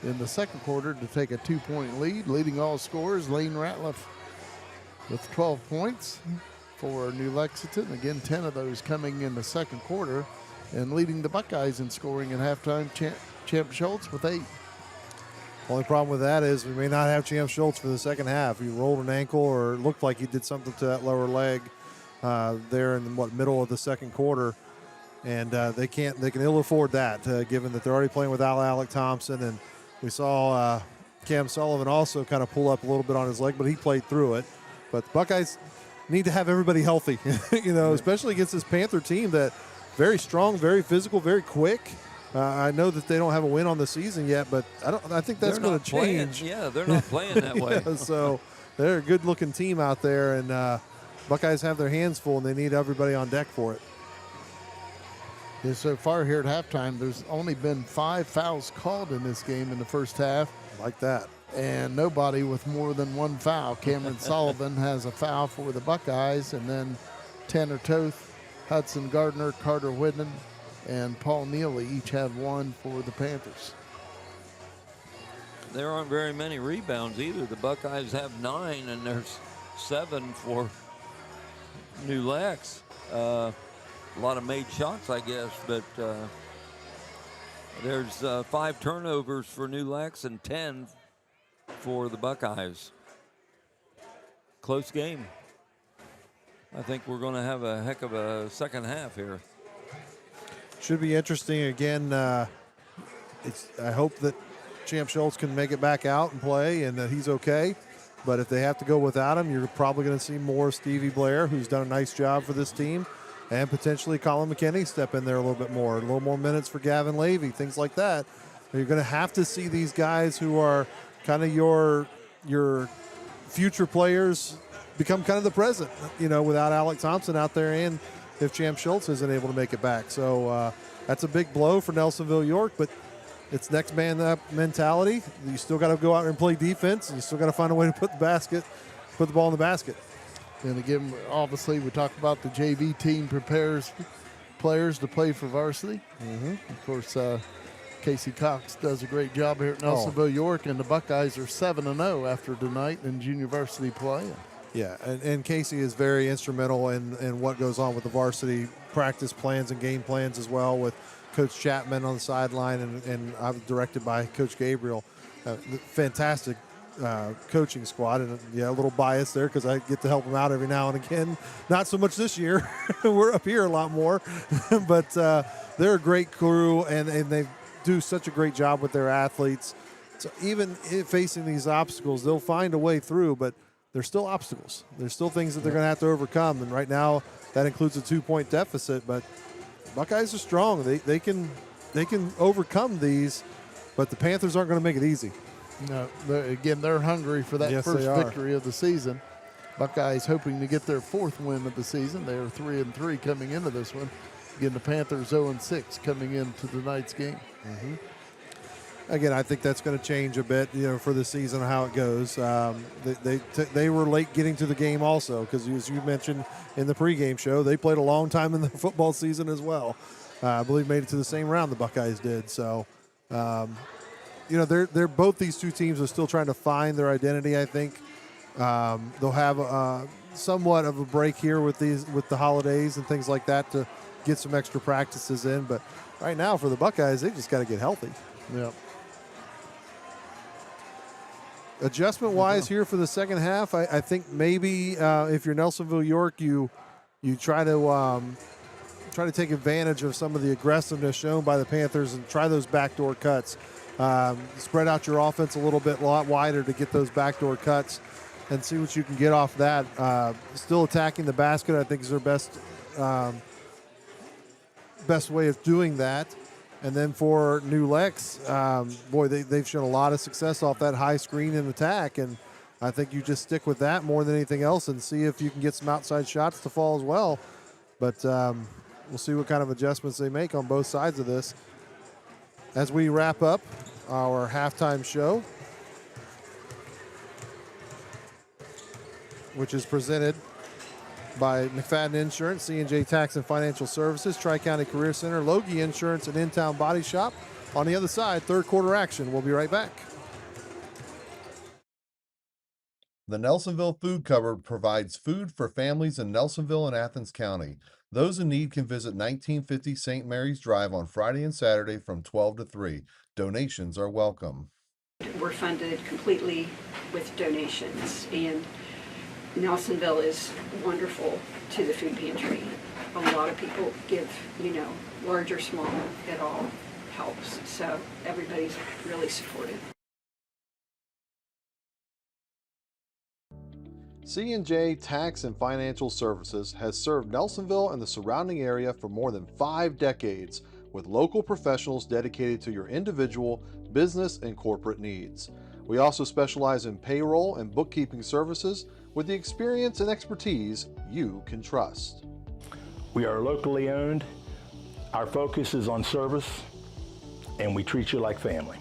in the second quarter to take a 2-point lead. Leading all scorers, Lane Ratliff with 12 points for New Lexington. Again, 10 of those coming in the second quarter. And leading the Buckeyes in scoring at halftime, Champ Schultz with 8. Only problem with that is we may not have Champ Schultz for the second half. He rolled an ankle or it looked like he did something to that lower leg there in the middle of the second quarter. And they can ill afford that, given that they're already playing without Alec Thompson. And we saw Cam Sullivan also kind of pull up a little bit on his leg, but he played through it. But the Buckeyes need to have everybody healthy, especially against this Panther team that very strong, very physical, very quick. I know that they don't have a win on the season yet, but I think that's going to change. Yeah, they're not playing that way. Yeah, so they're a good-looking team out there, and Buckeyes have their hands full, and they need everybody on deck for it. Yeah, so far here at halftime, there's only been 5 fouls called in this game in the first half. Like that. And nobody with more than 1 foul. Cameron Sullivan has a foul for the Buckeyes, and then Tanner Toth, Hudson Gardner, Carter Whidden, and Paul Neely each have 1 for the Panthers. There aren't very many rebounds either. The Buckeyes have 9, and there's 7 for New Lex. A lot of made shots, I guess, but there's 5 turnovers for New Lex and 10 for the Buckeyes. Close game. I think we're going to have a heck of a second half here. Should be interesting. Again, I hope that Champ Schultz can make it back out and play and that he's okay. But if they have to go without him, you're probably going to see more Stevie Blair, who's done a nice job for this team, and potentially Colin McKinney step in there a little bit more, a little more minutes for Gavin Levy, things like that. You're going to have to see these guys who are kind of your future players become kind of the present, without Alec Thompson out there, and if Champ Schultz isn't able to make it back. So that's a big blow for Nelsonville-York, but it's next man up mentality. You still got to go out and play defense. You still got to find a way to put the ball in the basket. And again, obviously, we talked about the JV team prepares players to play for varsity. Of course, Casey Cox does a great job here at Nelsonville-York, and the Buckeyes are 7-0 after tonight in junior varsity play. Yeah, and Casey is very instrumental in what goes on with the varsity practice plans and game plans as well, with Coach Chapman on the sideline, and I'm directed by Coach Gabriel. Fantastic coaching squad, and a little bias there because I get to help them out every now and again. Not so much this year. We're up here a lot more, but they're a great crew, and they do such a great job with their athletes. So even facing these obstacles, they'll find a way through, but there's still obstacles. There's still things that they're going to have to overcome, and right now that includes a 2-point deficit, but Buckeyes are strong. They can overcome these, but the Panthers aren't going to make it easy. No, they're hungry for that first victory of the season. Buckeyes hoping to get their 4th win of the season. They are 3-3 coming into this one. Again, the Panthers 0-6 coming into tonight's game. Again, I think that's going to change a bit, for the season, how it goes. They were late getting to the game also because, as you mentioned in the pregame show, they played a long time in the football season as well. I believe made it to the same round the Buckeyes did. So, they're both these two teams are still trying to find their identity. I think they'll have somewhat of a break here with the holidays and things like that to get some extra practices in. But right now for the Buckeyes, they just got to get healthy. Yeah. Adjustment-wise here for the second half, I think maybe if you're Nelsonville-York, you try to take advantage of some of the aggressiveness shown by the Panthers and try those backdoor cuts. Spread out your offense a little bit wider to get those backdoor cuts and see what you can get off that. Still attacking the basket, I think, is their best way of doing that. And then for New Lex, they've shown a lot of success off that high screen and attack, and I think you just stick with that more than anything else and see if you can get some outside shots to fall as well. But we'll see what kind of adjustments they make on both sides of this. As we wrap up our halftime show, which is presented by McFadden Insurance, C&J Tax and Financial Services, Tri-County Career Center, Logie Insurance, and In-Town Body Shop. On the other side, third quarter action. We'll be right back. The Nelsonville Food Cupboard provides food for families in Nelsonville and Athens County. Those in need can visit 1950 St. Mary's Drive on Friday and Saturday from 12 to 3. Donations are welcome. We're funded completely with donations, and Nelsonville is wonderful to the food pantry. A lot of people give, large or small, it all helps. So everybody's really supportive. C&J Tax and Financial Services has served Nelsonville and the surrounding area for more than 5 decades with local professionals dedicated to your individual, business, and corporate needs. We also specialize in payroll and bookkeeping services with the experience and expertise you can trust. We are locally owned. Our focus is on service, and we treat you like family.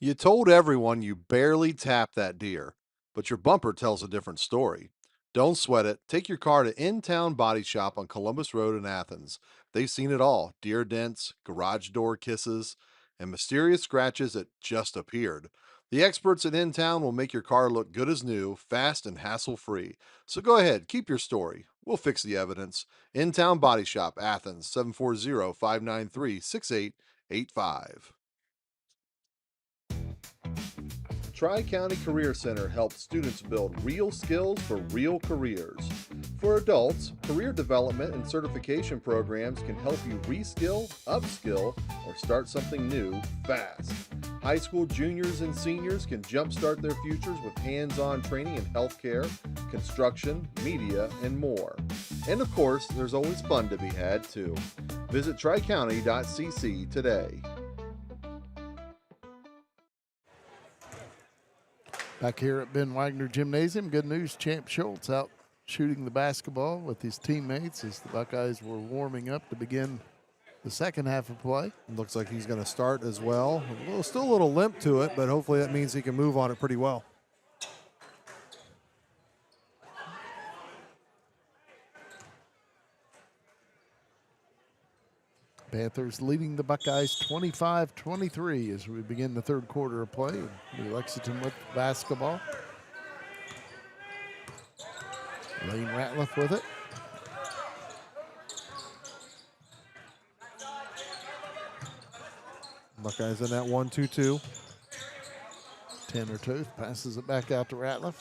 You told everyone you barely tapped that deer, but your bumper tells a different story. Don't sweat it. Take your car to In-Town Body Shop on Columbus Road in Athens. They've seen it all: deer dents, garage door kisses, and mysterious scratches that just appeared. The experts at In-Town will make your car look good as new, fast and hassle-free. So go ahead, keep your story. We'll fix the evidence. In-Town Body Shop, Athens, 740-593-6885. Tri-County Career Center helps students build real skills for real careers. For adults, career development and certification programs can help you reskill, upskill, or start something new fast. High school juniors and seniors can jumpstart their futures with hands-on training in healthcare, construction, media, and more. And of course, there's always fun to be had too. Visit tricounty.cc today. Back here at Ben Wagner Gymnasium, good news, Champ Schultz out shooting the basketball with his teammates as the Buckeyes were warming up to begin the second half of play. Looks like he's going to start as well. Still a little limp to it, but hopefully that means he can move on it pretty well. Panthers leading the Buckeyes 25-23 as we begin the third quarter of play. Lexington with basketball. Lane Ratliff with it. Buckeyes in that 1-2-2. Tanner Toth passes it back out to Ratliff.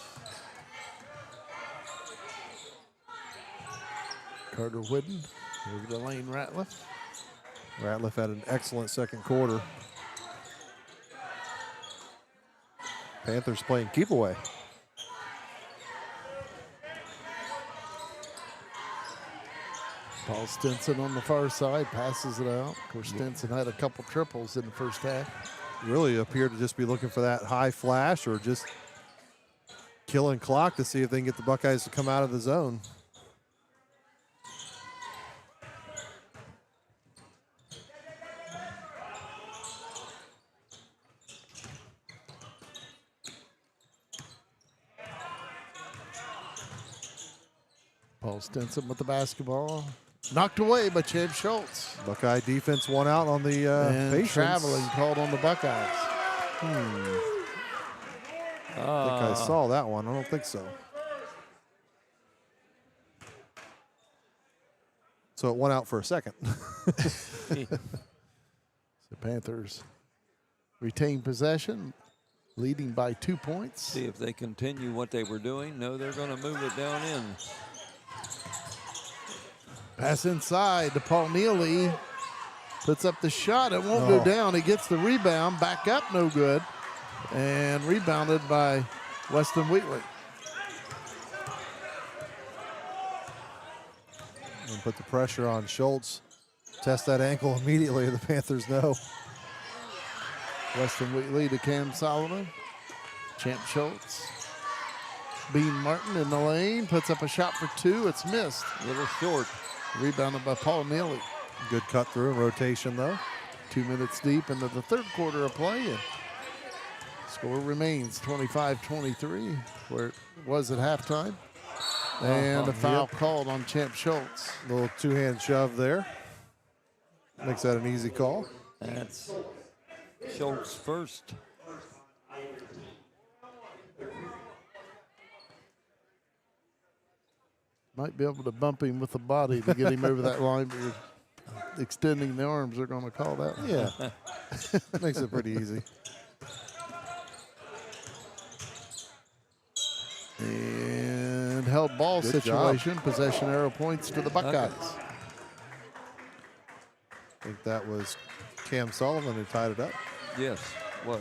Carter Whidden over to Lane Ratliff. Ratliff had an excellent second quarter. Panthers playing keep away. Paul Stinson on the far side passes it out. Of course, Stinson had a couple triples in the first half. Really appeared to just be looking for that high flash or just killing clock to see if they can get the Buckeyes to come out of the zone. Paul Stinson with the basketball. Knocked away by Champ Schultz. Buckeye defense won out on the patience. Traveling called on the Buckeyes. I think I saw that one. I don't think so. So it went out for a second. The Panthers retain possession, leading by 2 points. See if they continue what they were doing. No, they're going to move it down in. Pass inside to Paul Neely. Puts up the shot. It won't go down. He gets the rebound. Back up, no good. And rebounded by Weston Wheatley. And put the pressure on Schultz. Test that ankle immediately. The Panthers know. Weston Wheatley to Cam Solomon. Champ Schultz. Bean Martin in the lane. Puts up a shot for two. It's missed. A little short. Rebounded by Paul Neely. Good cut through rotation though. 2 minutes deep into the third quarter of play. And score remains 25-23 where it was at halftime. And a foul called on Champ Schultz. Little two-hand shove there. Makes that an easy call. That's Schultz first. Might be able to bump him with the body to get him over that line, but you're extending the arms, they're going to call that. Yeah. Makes it pretty easy. And held ball Good situation. job. Possession arrow points to the Buckeyes. I think that was Cam Sullivan who tied it up. Yes, was.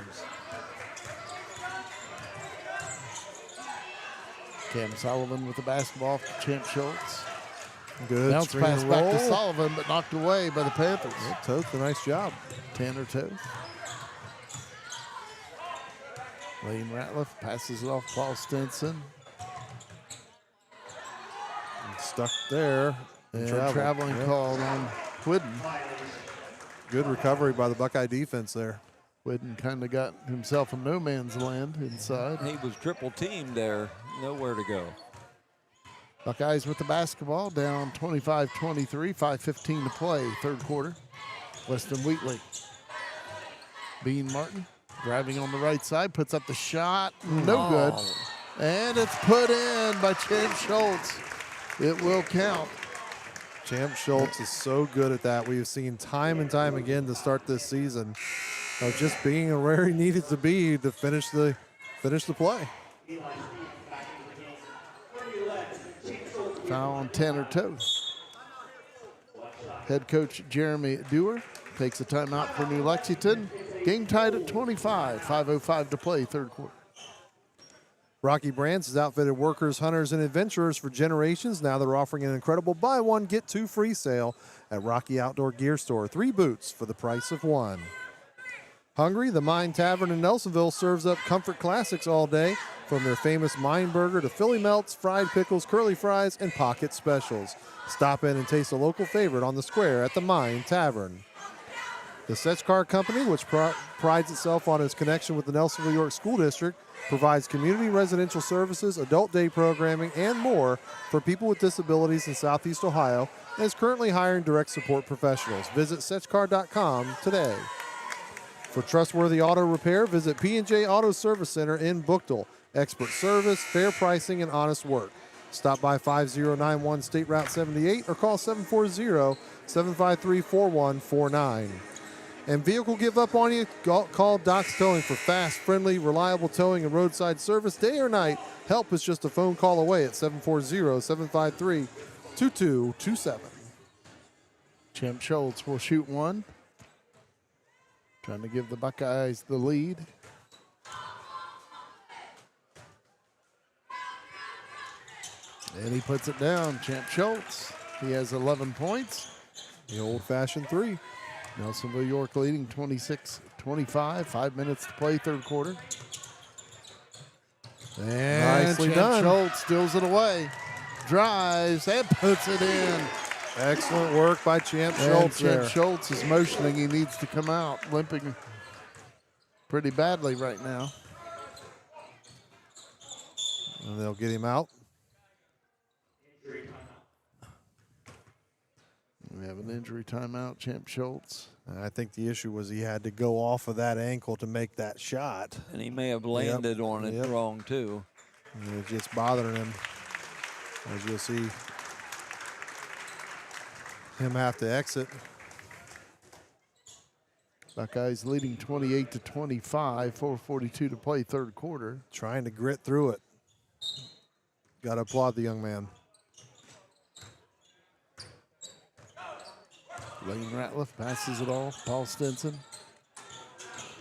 Cam Sullivan with the basketball for Champ Schultz. Good Bounce screen pass and back to roll. Sullivan, but knocked away by the Panthers. Yeah, Toth, a nice job. Tanner Toth. Lane Ratliff passes it off Paul Stinson. And stuck there. And traveling called on Whidden. Good recovery by the Buckeye defense there. Whidden kind of got himself in no man's land inside. He was triple teamed there. Nowhere to go. Buckeyes with the basketball, down 25-23, 5:15 to play, third quarter. Weston Wheatley. Bean Martin driving on the right side, puts up the shot, no good. And it's put in by Champ Schultz. It will count. Champ Schultz is so good at that. We've seen time and time again to start this season of just being where he needed to be to finish the play. Foul on Tanner Toth. Head coach Jeremy Dewar takes a timeout for New Lexington. Game tied at 25, 5:05 to play, third quarter. Rocky Brands has outfitted workers, hunters, and adventurers for generations. Now they're offering an incredible buy one, get two free sale at Rocky Outdoor Gear Store. 3 boots for the price of 1. Hungry? The Mine Tavern in Nelsonville serves up comfort classics all day, from their famous Mine Burger to Philly Melts, fried pickles, curly fries, and pocket specials. Stop in and taste a local favorite on the square at the Mine Tavern. The Setchkar Company, which prides itself on its connection with the Nelsonville-York School District, provides community residential services, adult day programming, and more for people with disabilities in Southeast Ohio, and is currently hiring direct support professionals. Visit Setchkar.com today. For trustworthy auto repair, visit P&J Auto Service Center in Bookdale. Expert service, fair pricing, and honest work. Stop by 5091 State Route 78 or call 740-753-4149. And vehicle give up on you? Call Doc's Towing for fast, friendly, reliable towing and roadside service day or night. Help is just a phone call away at 740-753-2227. Champ Schultz will shoot one. Trying to give the Buckeyes the lead. And he puts it down. Champ Schultz. He has 11 points. The old-fashioned 3. Nelsonville-York leading 26-25. 5 minutes to play, third quarter. And nicely done. Schultz steals it away. Drives and puts it in. Excellent work by Champ Schultz there. Champ Schultz is motioning. He needs to come out, limping pretty badly right now. And they'll get him out. We have an injury timeout, Champ Schultz. I think the issue was he had to go off of that ankle to make that shot. And he may have landed on it wrong, too. And it's just bothering him. As you'll see him have to exit. Buckeyes leading 28-25, 4:42 to play, third quarter. Trying to grit through it. Got to applaud the young man. Lane Ratliff passes it off. Paul Stinson.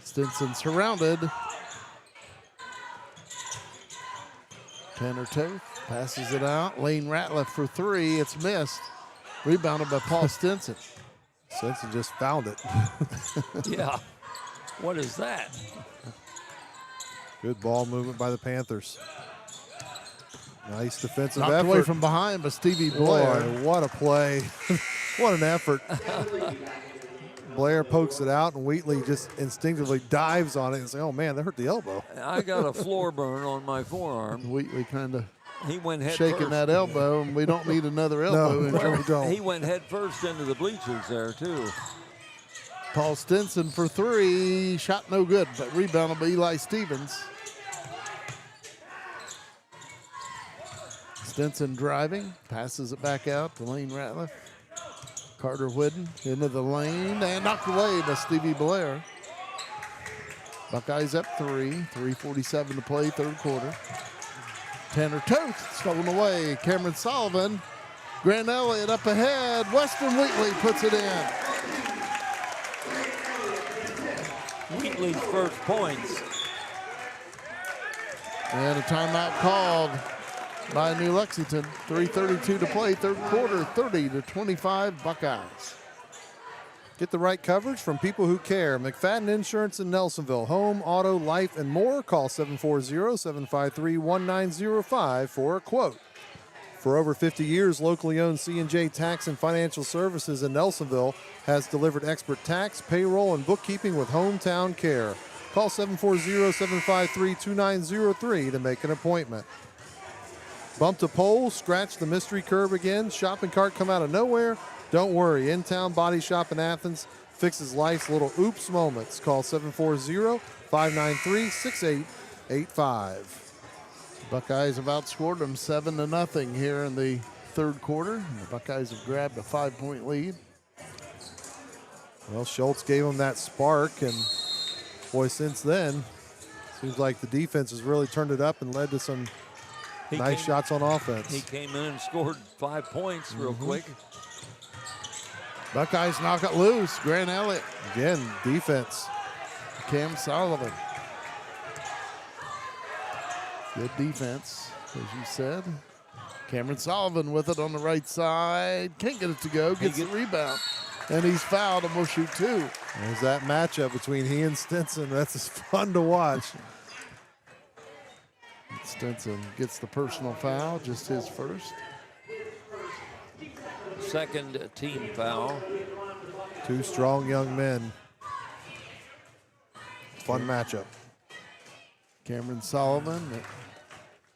Stinson surrounded. Tanner Toth passes it out. Lane Ratliff for 3. It's missed. Rebounded by Paul Stinson. Stinson just found it. Yeah. What is that? Good ball movement by the Panthers. Nice defensive Knocked effort. away from behind by Stevie Blair. Boy, what a play. What an effort. Blair pokes it out, and Wheatley just instinctively dives on it and says, oh, man, that hurt the elbow. I got a floor burn on my forearm. Wheatley kind of shaking first. That elbow, and we don't need another elbow. No, we don't. He went head first into the bleachers there, too. Paul Stinson for 3. Shot no good, but rebounded by Eli Stevens. Stinson driving, passes it back out to Lane Ratliff. Carter Whidden into the lane and knocked away by Stevie Blair. Buckeyes up 3, 3:47 to play, third quarter. Tanner Toth stolen away. Cameron Sullivan. Grant Elliott up ahead. Weston Wheatley puts it in. Wheatley's first points. And a timeout called by New Lexington. 3:32 to play, third quarter, 30-25 Buckeyes. Get the right coverage from people who care. McFadden Insurance in Nelsonville. Home, auto, life, and more. Call 740-753-1905 for a quote. For over 50 years, locally owned C&J Tax and Financial Services in Nelsonville has delivered expert tax, payroll, and bookkeeping with hometown care. Call 740-753-2903 to make an appointment. Bumped a pole, scratched the mystery curb again, shopping cart come out of nowhere? Don't worry, In-Town Body Shop in Athens fixes life's little oops moments. Call 740-593-6885. Buckeyes have outscored them 7-0 here in the third quarter. And the Buckeyes have grabbed a 5-point lead. Well, Schultz gave them that spark, and boy, since then, seems like the defense has really turned it up and led to some Nice shots on offense. He came in and scored 5 points real quick. Buckeyes knock it loose. Grant Elliott. Again, defense. Cam Sullivan. Good defense, as you said. Cameron Sullivan with it on the right side. Can't get it to go. Gets the rebound. And he's fouled and will shoot 2. There's that matchup between he and Stinson. That's just fun to watch. Stinson gets the personal foul, just his first. Second team foul. 2 strong young men. Fun matchup. Cameron Sullivan that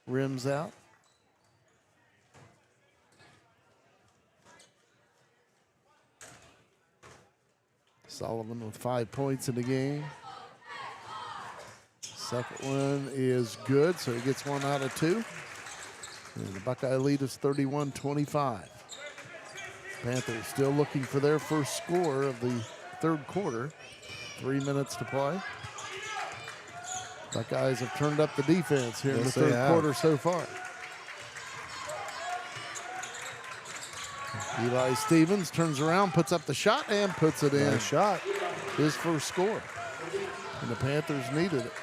rims out. Sullivan with 5 points in the game. Second one is good, so he gets 1 out of 2. And the Buckeye lead is 31-25. Panthers still looking for their first score of the third quarter. 3 minutes to play. Buckeyes have turned up the defense here in the third quarter so far. Eli Stevens turns around, puts up the shot, and puts it in. Nice shot. His first score. And the Panthers needed it.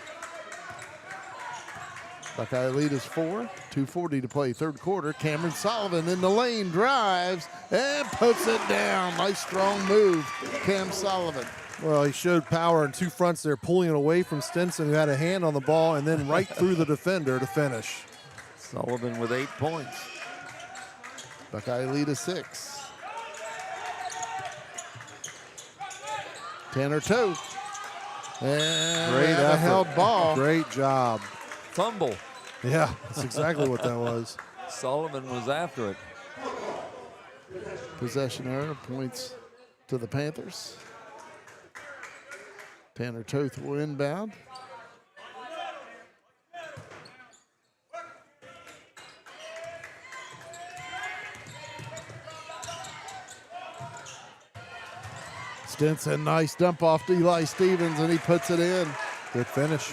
Buckeye lead is 4. 2:40 to play third quarter. Cameron Sullivan in the lane, drives, and puts it down. Nice strong move, Cam Sullivan. Well, he showed power in 2 fronts there, pulling it away from Stinson, who had a hand on the ball, and then right through the defender to finish. Sullivan with 8 points. Buckeye lead is 6. Tanner Toth. And great effort. Held ball. Great job. Fumble. Yeah, that's exactly what that was. Sullivan was after it. Possession error, points to the Panthers. Tanner Toth will inbound. Stinson, nice dump off to Eli Stevens, and he puts it in. Good finish.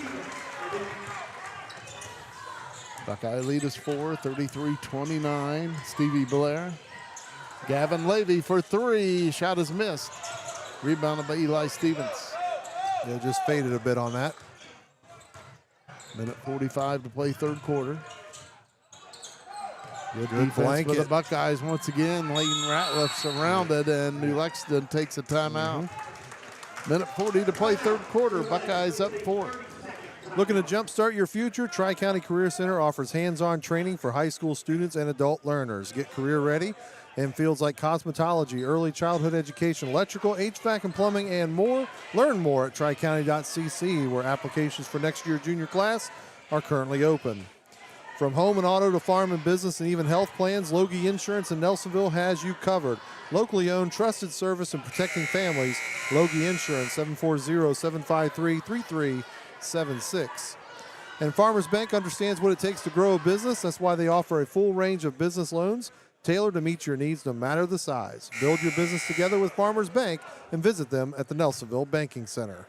Buckeye lead is 4, 33-29. Stevie Blair. Gavin Levy for 3. Shot is missed. Rebounded by Eli Stevens. Yeah, just faded a bit on that. Minute 45 to play third quarter. Good defense blanket for the Buckeyes once again. Layton Ratliff surrounded, and New Lexington takes a timeout. Minute 40 to play third quarter. Buckeyes up 4. Looking to jumpstart your future? Tri-County Career Center offers hands-on training for high school students and adult learners. Get career ready in fields like cosmetology, early childhood education, electrical, HVAC and plumbing, and more. Learn more at tricounty.cc, where applications for next year's junior class are currently open. From home and auto to farm and business and even health plans, Logie Insurance in Nelsonville has you covered. Locally owned, trusted service in protecting families. Logie Insurance, 740-753-3376. And Farmers Bank understands what it takes to grow a business. That's why they offer a full range of business loans tailored to meet your needs no matter the size. Build your business together with Farmers Bank and visit them at the Nelsonville Banking Center.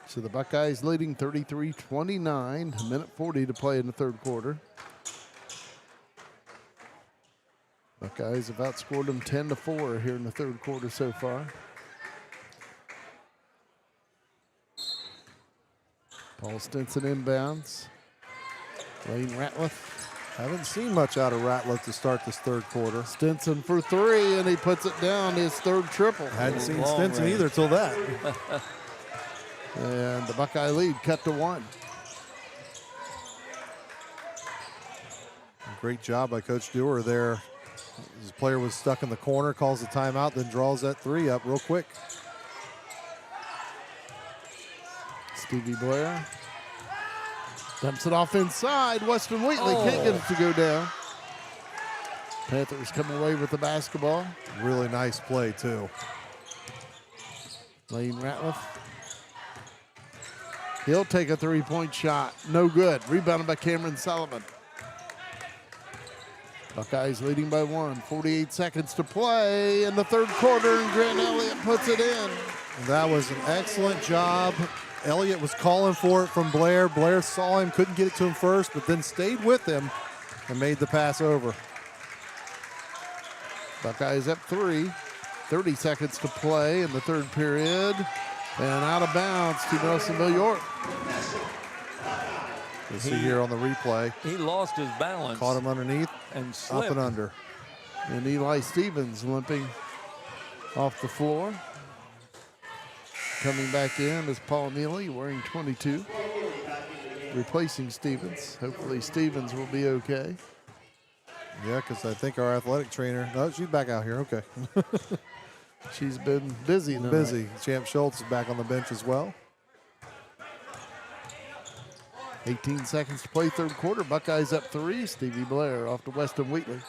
So the Buckeyes leading 33-29, minute 40 to play in the third quarter. Buckeyes have outscored them 10-4 here in the third quarter so far. Paul Stinson inbounds. Lane Ratliff. Haven't seen much out of Ratliff to start this third quarter. Stinson for 3, and he puts it down, his third triple. Hadn't seen Stinson either till that. And the Buckeye lead cut to 1. Great job by Coach Dewar there. His player was stuck in the corner, calls the timeout, then draws that 3 up real quick. Stevie Blair dumps it off inside. Weston Wheatley can't get it to go down. Panthers come away with the basketball. Really nice play, too. Lane Ratliff. He'll take a 3-point shot. No good. Rebounded by Cameron Sullivan. Buckeyes leading by 1. 48 seconds to play in the third quarter, and Grant Elliott puts it in. That was an excellent job Elliott was calling for it from Blair. Blair saw him, couldn't get it to him first, but then stayed with him and made the pass over. Buckeyes up 3. 30 seconds to play in the third period. And out of bounds to Nelsonville-York. You see here on the replay. He lost his balance. Caught him underneath and slipped. Up and under. And Eli Stevens limping off the floor. Coming back in is Paul Neely wearing 22. Replacing Stevens. Hopefully Stevens will be okay. Yeah, because I think our athletic trainer, no, she's back out here, okay. She's been busy tonight. Busy. Champ Schultz is back on the bench as well. 18 seconds to play third quarter. Buckeyes up 3. Stevie Blair off to Weston Wheatley.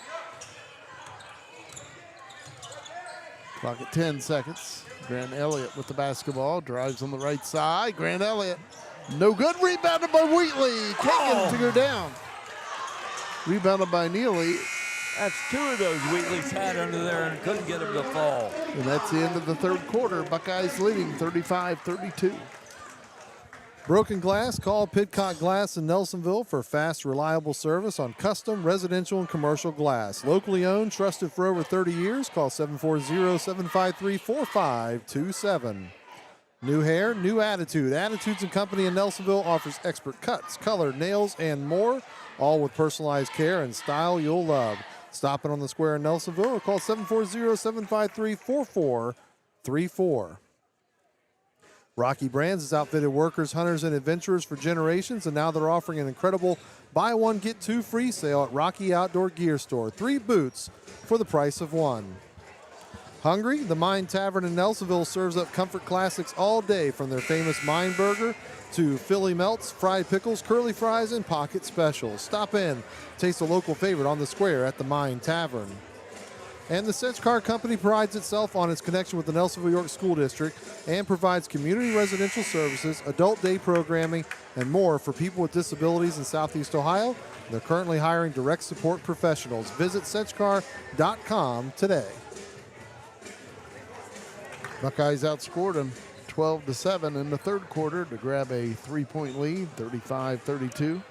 Clock at 10 seconds. Grant Elliott with the basketball. Drives on the right side. Grant Elliott. No good. Rebounded by Wheatley. Can't get it to go down. Rebounded by Neely. That's 2 of those Wheatley's had under there and couldn't get him to fall. And that's the end of the third quarter. Buckeyes leading 35-32. Broken glass, call Pidcock Glass in Nelsonville for fast, reliable service on custom, residential, and commercial glass. Locally owned, trusted for over 30 years. Call 740-753-4527. New hair, new attitude. Attitudes and Company in Nelsonville offers expert cuts, color, nails, and more, all with personalized care and style you'll love. Stop in on the square in Nelsonville or call 740-753-4434. Rocky Brands has outfitted workers, hunters, and adventurers for generations, and now they're offering an incredible buy one, get 2 free sale at Rocky Outdoor Gear Store. 3 boots for the price of 1. Hungry? The Mine Tavern in Nelsonville serves up comfort classics all day, from their famous Mine Burger to Philly Melts, fried pickles, curly fries, and pocket specials. Stop in, taste a local favorite on the square at the Mine Tavern. And the Sedge Car Company prides itself on its connection with the Nelsonville-York School District and provides community residential services, adult day programming, and more for people with disabilities in Southeast Ohio. They're currently hiring direct support professionals. Visit sedgecar.com today. Buckeyes outscored them 12-7 in the third quarter to grab a 3-point lead, 35-32.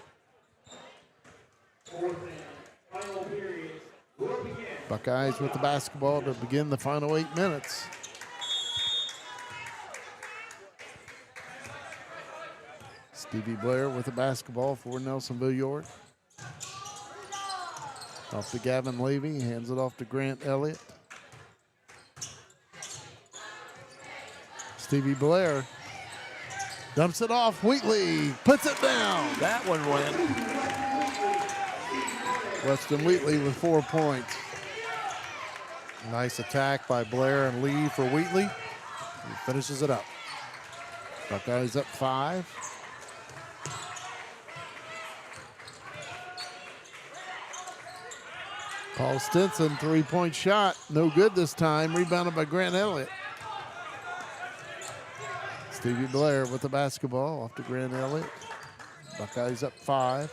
Buckeyes with the basketball to begin the final 8 minutes. Stevie Blair with the basketball for Nelsonville-York. Off to Gavin Levy, hands it off to Grant Elliott. Stevie Blair dumps it off. Wheatley puts it down. That one went. Weston Wheatley with 4 points. Nice attack by Blair and Lee for Wheatley. He finishes it up. Buckeyes up 5. Paul Stinson, 3-point shot. No good this time. Rebounded by Grant Elliott. Stevie Blair with the basketball off to Grant Elliott. Buckeyes up 5.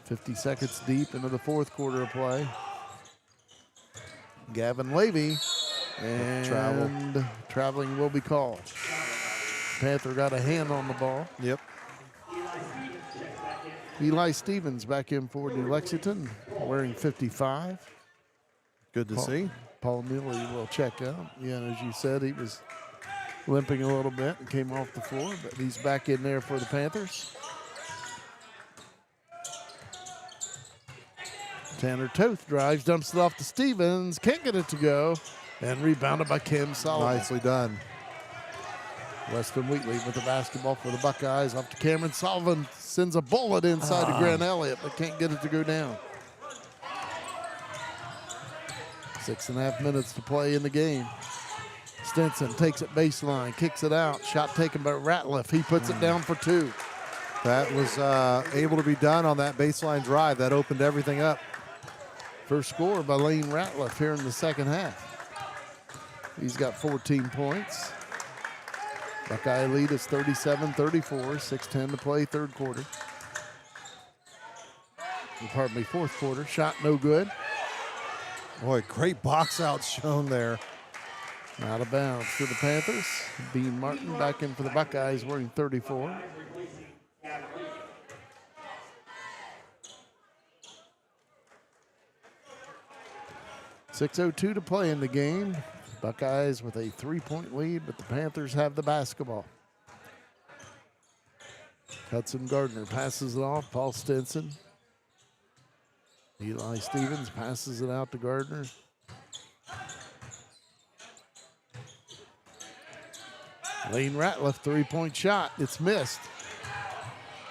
50 seconds deep into the fourth quarter of play. Gavin Levy, and traveling will be called. Panther got a hand on the ball. Yep. Eli Stevens back in for New Lexington, wearing 55. Good to see. Paul Neely will check out. Yeah, and as you said, he was limping a little bit and came off the floor, but he's back in there for the Panthers. Tanner Toth drives, dumps it off to Stevens, can't get it to go, and rebounded by Kim Sullivan. Nicely done. Weston Wheatley with the basketball for the Buckeyes, off to Cameron Sullivan, sends a bullet inside to Grant Elliott, but can't get it to go down. 6.5 minutes to play in the game. Stinson takes it baseline, kicks it out, shot taken by Ratliff. He puts it down for 2. That was able to be done on that baseline drive. That opened everything up. First score by Lane Ratliff here in the second half. He's got 14 points. Buckeye lead is 37-34, 6:10 to play third quarter. Pardon me, fourth quarter. Shot no good. Boy, great box out shown there. Out of bounds for the Panthers. Bean Martin back in for the Buckeyes wearing 34. .6:02 to play in the game. Buckeyes with a 3-point lead, but the Panthers have the basketball. Hudson Gardner passes it off. Paul Stinson. Eli Stevens passes it out to Gardner. Lane Ratliff, three-point shot. It's missed.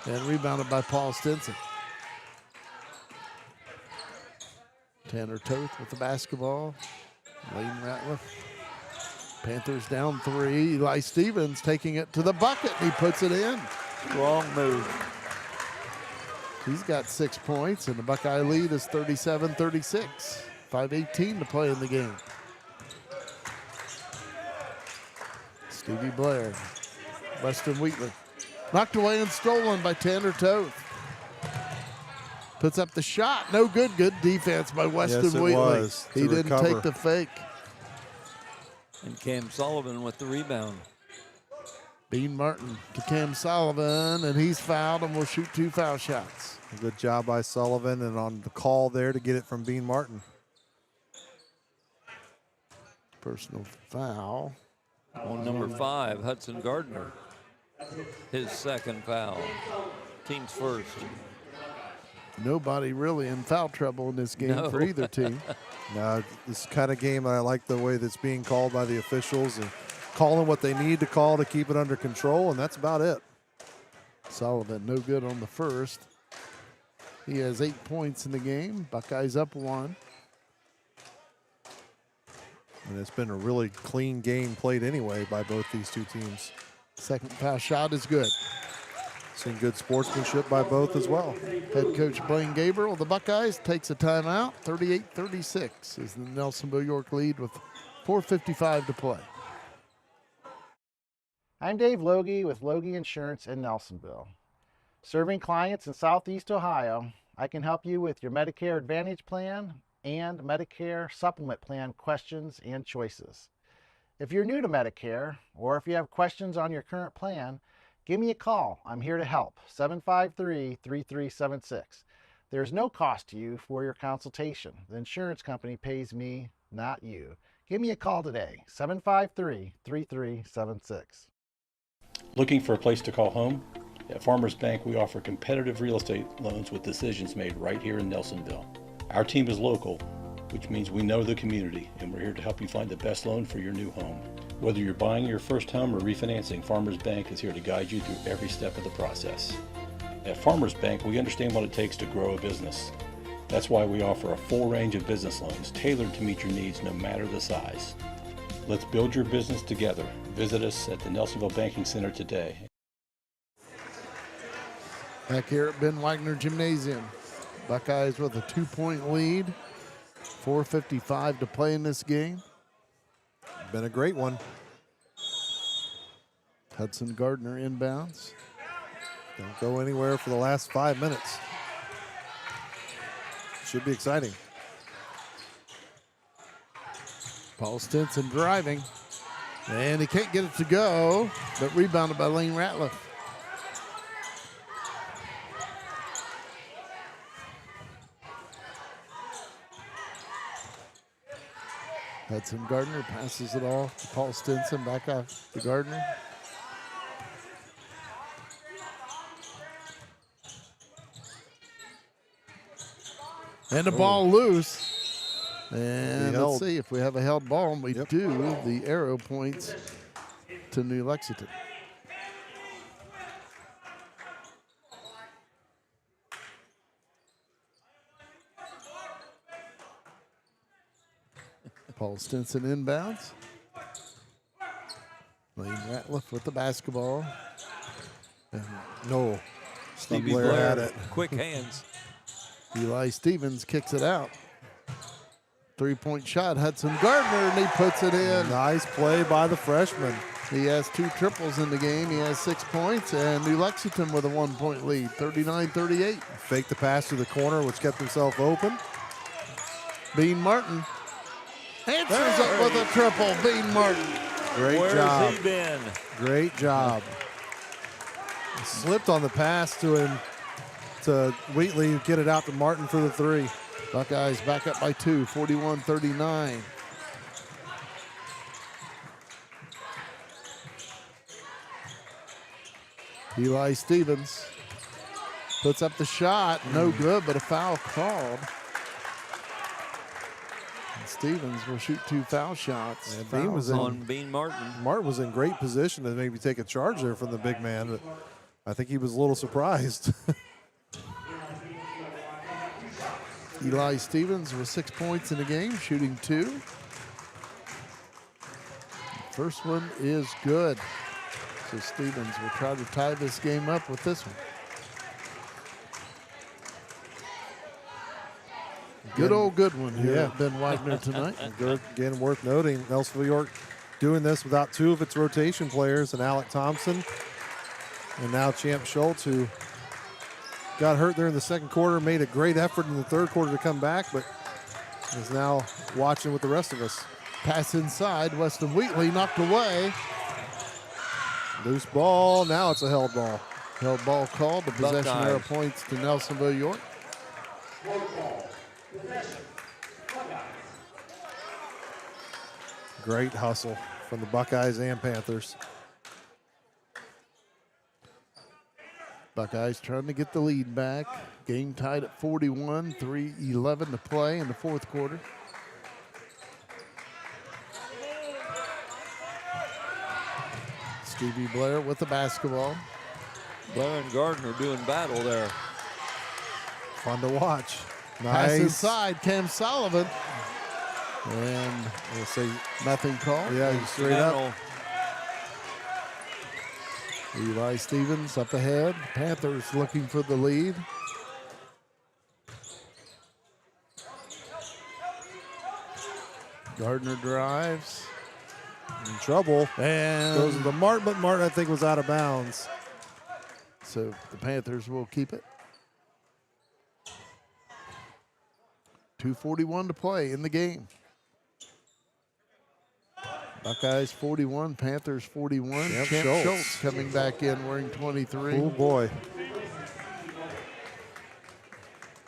And rebounded by Paul Stinson. Tanner Toth with the basketball. Lane Ratliff. Panthers down 3. Eli Stevens taking it to the bucket. He puts it in. Wrong move. He's got 6 points, and the Buckeye lead is 37-36. 5:18 to play in the game. Stevie Blair. Weston Wheatley. Knocked away and stolen by Tanner Toth. Puts up the shot. No good. Good defense by Weston Wheatley. Was, he didn't take the fake. And Cam Sullivan with the rebound. Bean Martin to Cam Sullivan, and he's fouled and will shoot 2 foul shots. Good job by Sullivan, and on the call there to get it from Bean Martin. Personal foul. On number 5, Hudson Gardner. His second foul. Team's first. Nobody really in foul trouble in this game for either team. No, this kind of game, I like the way that's being called by the officials and calling what they need to call to keep it under control, and that's about it. Sullivan, no good on the first. He has 8 points in the game. Buckeyes up 1. And it's been a really clean game played anyway by both these two teams. Second foul shot is good. Seen good sportsmanship by both as well. Head coach Blaine Gabriel, the Buckeyes, takes a timeout. 38-36 is the Nelsonville-York lead with 4:55 to play. I'm Dave Logie with Logie Insurance in Nelsonville. Serving clients in Southeast Ohio, I can help you with your Medicare Advantage plan and Medicare Supplement Plan questions and choices. If you're new to Medicare, or if you have questions on your current plan, give me a call. I'm here to help. 753-3376. There's no cost to you for your consultation. The insurance company pays me, not you. Give me a call today. 753-3376. Looking for a place to call home? At Farmers Bank, we offer competitive real estate loans with decisions made right here in Nelsonville. Our team is local, which means we know the community, and we're here to help you find the best loan for your new home. Whether you're buying your first home or refinancing, Farmers Bank is here to guide you through every step of the process. At Farmers Bank, we understand what it takes to grow a business. That's why we offer a full range of business loans tailored to meet your needs no matter the size. Let's build your business together. Visit us at the Nelsonville Banking Center today. Back here at Ben Wagner Gymnasium. Buckeyes with a 2-point lead. 4:55 to play in this game. Been a great one. Hudson Gardner inbounds. Don't go anywhere for the last 5 minutes. Should be exciting. Paul Stinson driving. And he can't get it to go, but rebounded by Lane Ratliff. Hudson Gardner passes it off to Paul Stinson, back off to Gardner. And the ball loose. And let's see if we have a held ball, and we do. The arrow points to New Lexington. Paul Stinson inbounds. Lane Ratliff with the basketball. And no, Stevie Blair had it. Quick hands. Eli Stevens kicks it out. 3-point shot, Hudson Gardner, and he puts it in. Nice play by the freshman. He has 2 triples in the game. He has 6 points, and New Lexington with a 1-point lead, 39-38. Faked the pass to the corner, which kept himself open. Bean Martin. Answers up with a triple. Bean Martin. Great Where's job. he been? Great job. Slipped on the pass to him, to Wheatley, get it out to Martin for the three. Buckeyes back up by 2, 41-39. Eli Stevens puts up the shot. No good, but a foul called. And Stevens will shoot 2 foul shots. And Bean was on Bean Martin. Martin was in great position to maybe take a charge there from the big man, but I think he was a little surprised. Eli Stevens with 6 points in the game, shooting 2. First one is good. So Stevens will try to tie this game up with this one. Good old good one here at Ben Wagner tonight. Good, again, worth noting, Nelsonville-York doing this without 2 of its rotation players, and Alec Thompson, and now Champ Schultz, who got hurt there in the second quarter, made a great effort in the third quarter to come back, but is now watching with the rest of us. Pass inside, Weston Wheatley knocked away. Loose ball, now it's a held ball. Held ball called, the possession Buckeyes. arrow points to Nelsonville-York. Great hustle from the Buckeyes and Panthers. Buckeyes trying to get the lead back. Game tied at 41, 3:11 to play in the fourth quarter. Stevie Blair with the basketball. Blair and Gardner doing battle there. Fun to watch. Pass Nice. inside, Cam Sullivan. And we'll say nothing called. Yeah, he's straight up. Eli Stevens up ahead. Panthers looking for the lead. Gardner drives. In trouble. And goes to Martin, but Martin, I think, was out of bounds. So the Panthers will keep it. 2:41 to play in the game. Buckeyes 41, Panthers 41. Champ Schultz coming back in wearing 23. Oh, boy.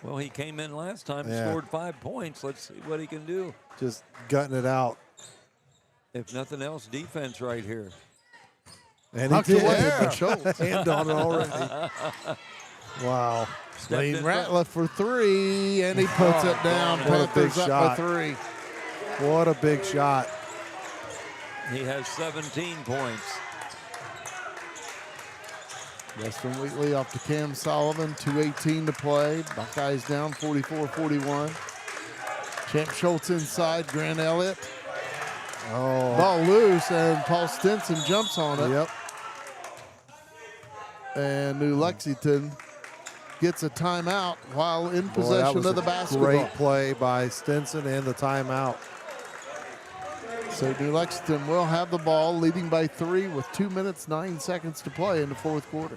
Well, he came in last time and scored 5 points. Let's see what he can do. Just gutting it out. If nothing else, defense right here. And he did. Yeah. Schultz. And on it already. Wow. Lane Ratliff for 3, and he puts it down. What a big Panthers up shot. by 3. What a big shot. He has 17 points. Weston Wheatley off to Cam Sullivan, 2:18 to play. Buckeyes down 44-41. Champ Schultz inside, Grant Elliott. Oh. Ball loose, and Paul Stinson jumps on it. Yep. And New Lexington gets a timeout while in Boy, possession that was of the a basketball. Great play by Stinson and the timeout. So New Lexington will have the ball, leading by 3 with 2 minutes, 9 seconds to play in the fourth quarter.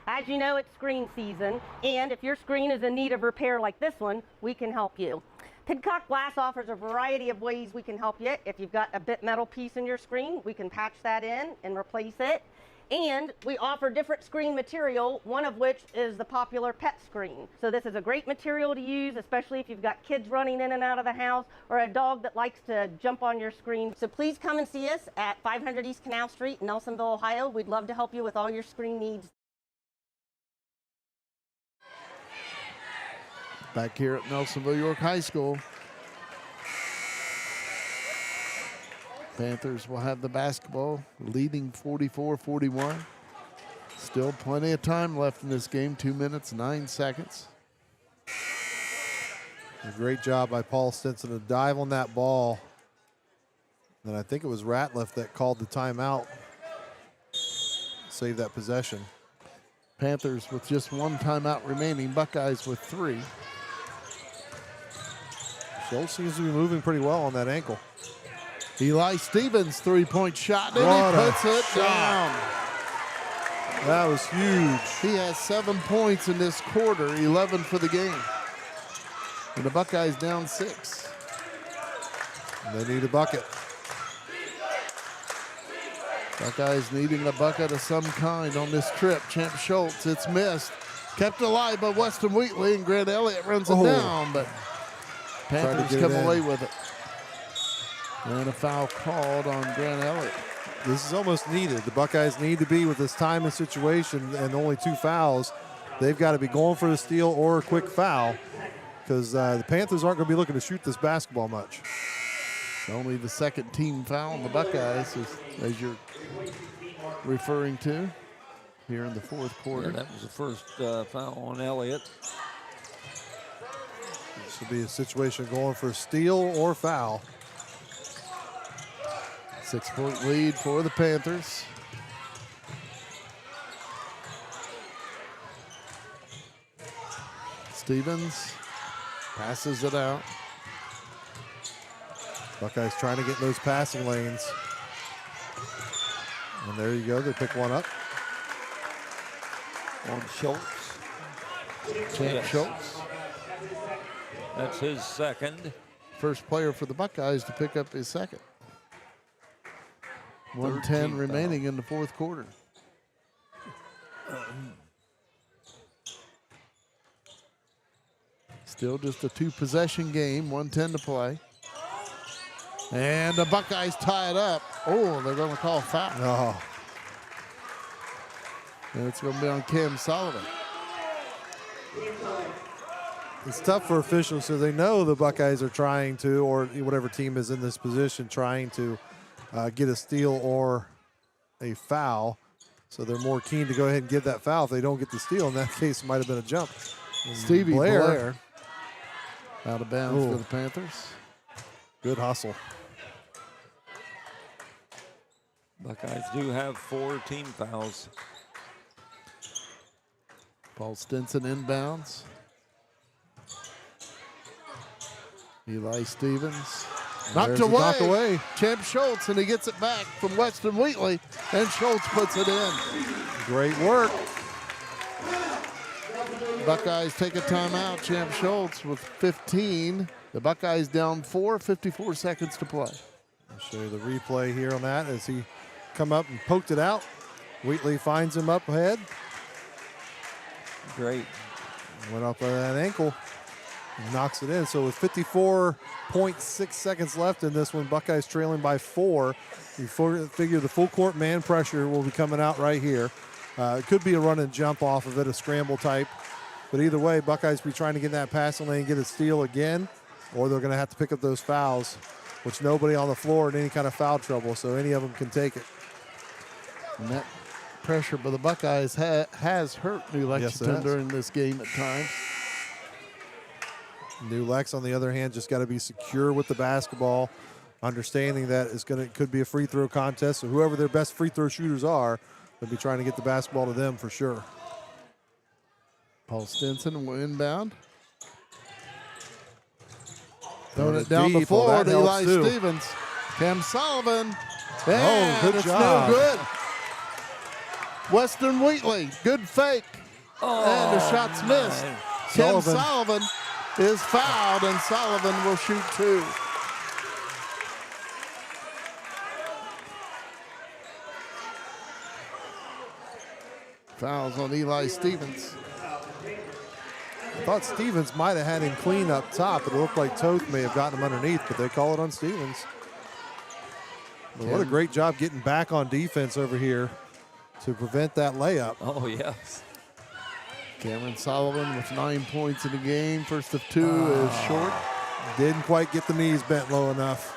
As you know, it's screen season, and if your screen is in need of repair like this one, we can help you. Pidcock Glass offers a variety of ways we can help you. If you've got a bit metal piece in your screen, we can patch that in and replace it. And we offer different screen material, one of which is the popular pet screen. So this is a great material to use, especially if you've got kids running in and out of the house or a dog that likes to jump on your screen. So please come and see us at 500 East Canal Street, Nelsonville, Ohio. We'd love to help you with all your screen needs. Back here at Nelsonville-York High School. Panthers will have the basketball, leading 44-41. Still plenty of time left in this game, 2 minutes, 9 seconds. A great job by Paul Stinson to dive on that ball. And I think it was Ratliff that called the timeout. Save that possession. Panthers with just 1 timeout remaining. Buckeyes with 3. Schultz seems to be moving pretty well on that ankle. Eli Stevens, 3-point shot, and What he a puts it down. That was huge. He has 7 points in this quarter, 11 for the game. And the Buckeyes down 6. And they need a bucket. Buckeyes needing a bucket of some kind on this trip. Champ Schultz, it's missed. Kept alive by Weston Wheatley, and Grant Elliott runs it down, but Panthers come away with it. And a foul called on Grant Elliott. This is almost needed. The Buckeyes need to be with this time and situation and only 2 fouls. They've got to be going for the steal or a quick foul because the Panthers aren't going to be looking to shoot this basketball much. Only the second team foul on the Buckeyes, as you're referring to here in the fourth quarter. Yeah, that was the first foul on Elliott. This will be a situation going for steal or foul. 6-point lead for the Panthers. Stevens passes it out. Buckeyes trying to get those passing lanes. And there you go, they pick one up. On Schultz. Champ Schultz. That's his second. First player for the Buckeyes to pick up his second. 1:10 remaining in the fourth quarter. Still just a 2-possession game, 1:10 to play. And the Buckeyes tie it up. Oh, they're going to call foul. Oh. And it's going to be on Cam Sullivan. It's tough for officials, so they know the Buckeyes are trying to, or whatever team is in this position, trying to get a steal or a foul. So they're more keen to go ahead and give that foul if they don't get the steal. In that case, it might have been a jump. And Stevie Blair out of bounds for the Panthers. Good hustle. Buckeyes do have 4 team fouls. Paul Stinson inbounds. Eli Stevens. Knocked away. Champ Schultz, and he gets it back from Weston Wheatley, and Schultz puts it in. Great work. Buckeyes take a timeout. Champ Schultz with 15. The Buckeyes down 4, 54 seconds to play. I'll show you the replay here on that as he come up and poked it out. Wheatley finds him up ahead. Great. Went up by that ankle. Knocks it in. So with 54.6 seconds left in this one, Buckeyes trailing by 4. You figure the full court man pressure will be coming out right here. It could be a run and jump off of it, a scramble type. But either way, Buckeyes be trying to get in that passing lane, get a steal again, or they're going to have to pick up those fouls, which nobody on the floor in any kind of foul trouble, so any of them can take it. And that pressure by the Buckeyes has hurt New Lexington during this game at times. New Lex, on the other hand, just got to be secure with the basketball, understanding that it could be a free throw contest. So whoever their best free throw shooters are, they'll be trying to get the basketball to them for sure. Paul Stinson will inbound. Throwing it down the floor to Eli Stevens. Cam Sullivan. And good it's job. no good. Weston Wheatley, good fake. And the shot's missed. Cam Sullivan is fouled, and Sullivan will shoot 2. Fouls on Eli Stevens. I thought Stevens might have had him clean up top. It looked like Toth may have gotten him underneath, but they call it on Stevens. Well, what a great job getting back on defense over here to prevent that layup. Oh, yes. Cameron Sullivan with 9 points in the game. First of 2 is short. Didn't quite get the knees bent low enough.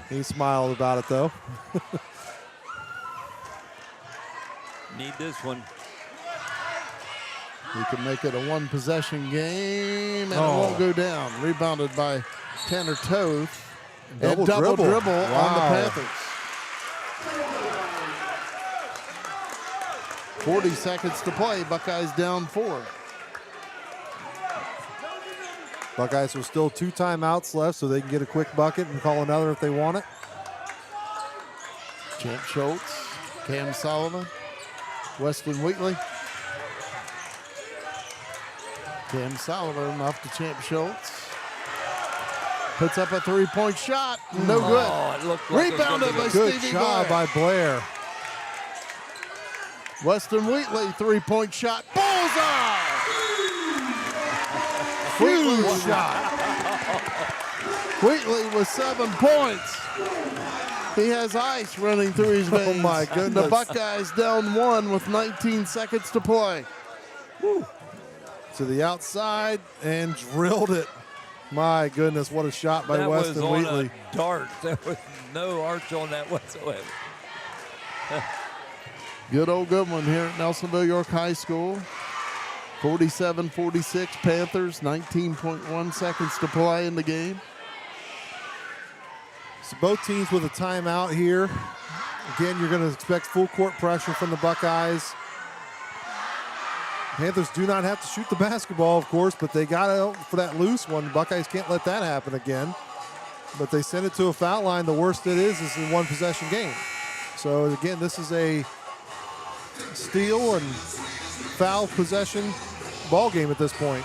He smiled about it, though. Need this one. He can make it a 1-possession game, and it won't go down. Rebounded by Tanner Toth. Double dribble on the Wow. Panthers. 40 seconds to play. Buckeyes down 4. Buckeyes with still 2 timeouts left, so they can get a quick bucket and call another if they want it. Champ Schultz, Cam Sullivan, Weston Wheatley. Cam Sullivan off to Champ Schultz. Puts up a three-point shot. No good. It looked like Rebounded by Good Stevie job Blair. by Blair. Weston Wheatley, three-point shot. Bullseye! Huge shot. Wheatley with 7 points. He has ice running through his veins. Oh, my goodness. The Buckeyes down 1 with 19 seconds to play. Woo. To the outside and drilled it. My goodness, what a shot by Weston That was Wheatley. on a dart. There was no arch on that whatsoever. Good one here at Nelsonville-York High School. 47-46 Panthers, 19.1 seconds to play in the game. So both teams with a timeout here. Again, you're going to expect full court pressure from the Buckeyes. Panthers do not have to shoot the basketball, of course, but they got out for that loose one. The Buckeyes can't let that happen again. But they send it to a foul line. The worst it is a one-possession game. So, again, this is a steal and foul possession ball game at this point.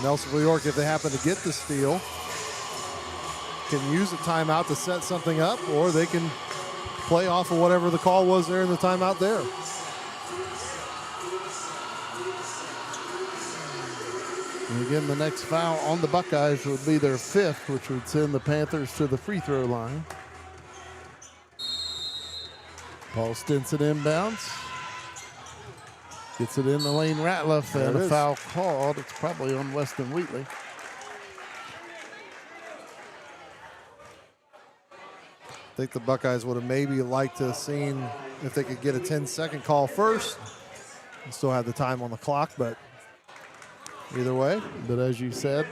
Nelsonville-York, if they happen to get the steal, can use a timeout to set something up, or they can play off of whatever the call was there in the timeout there. And again, the next foul on the Buckeyes would be their 5th, which would send the Panthers to the free throw line. Paul Stinson inbounds. Gets it in the lane, Ratliff, and a foul called. It's probably on Weston Wheatley. I think the Buckeyes would have maybe liked to have seen if they could get a 10-second call first. And still have the time on the clock, but either way. But as you said,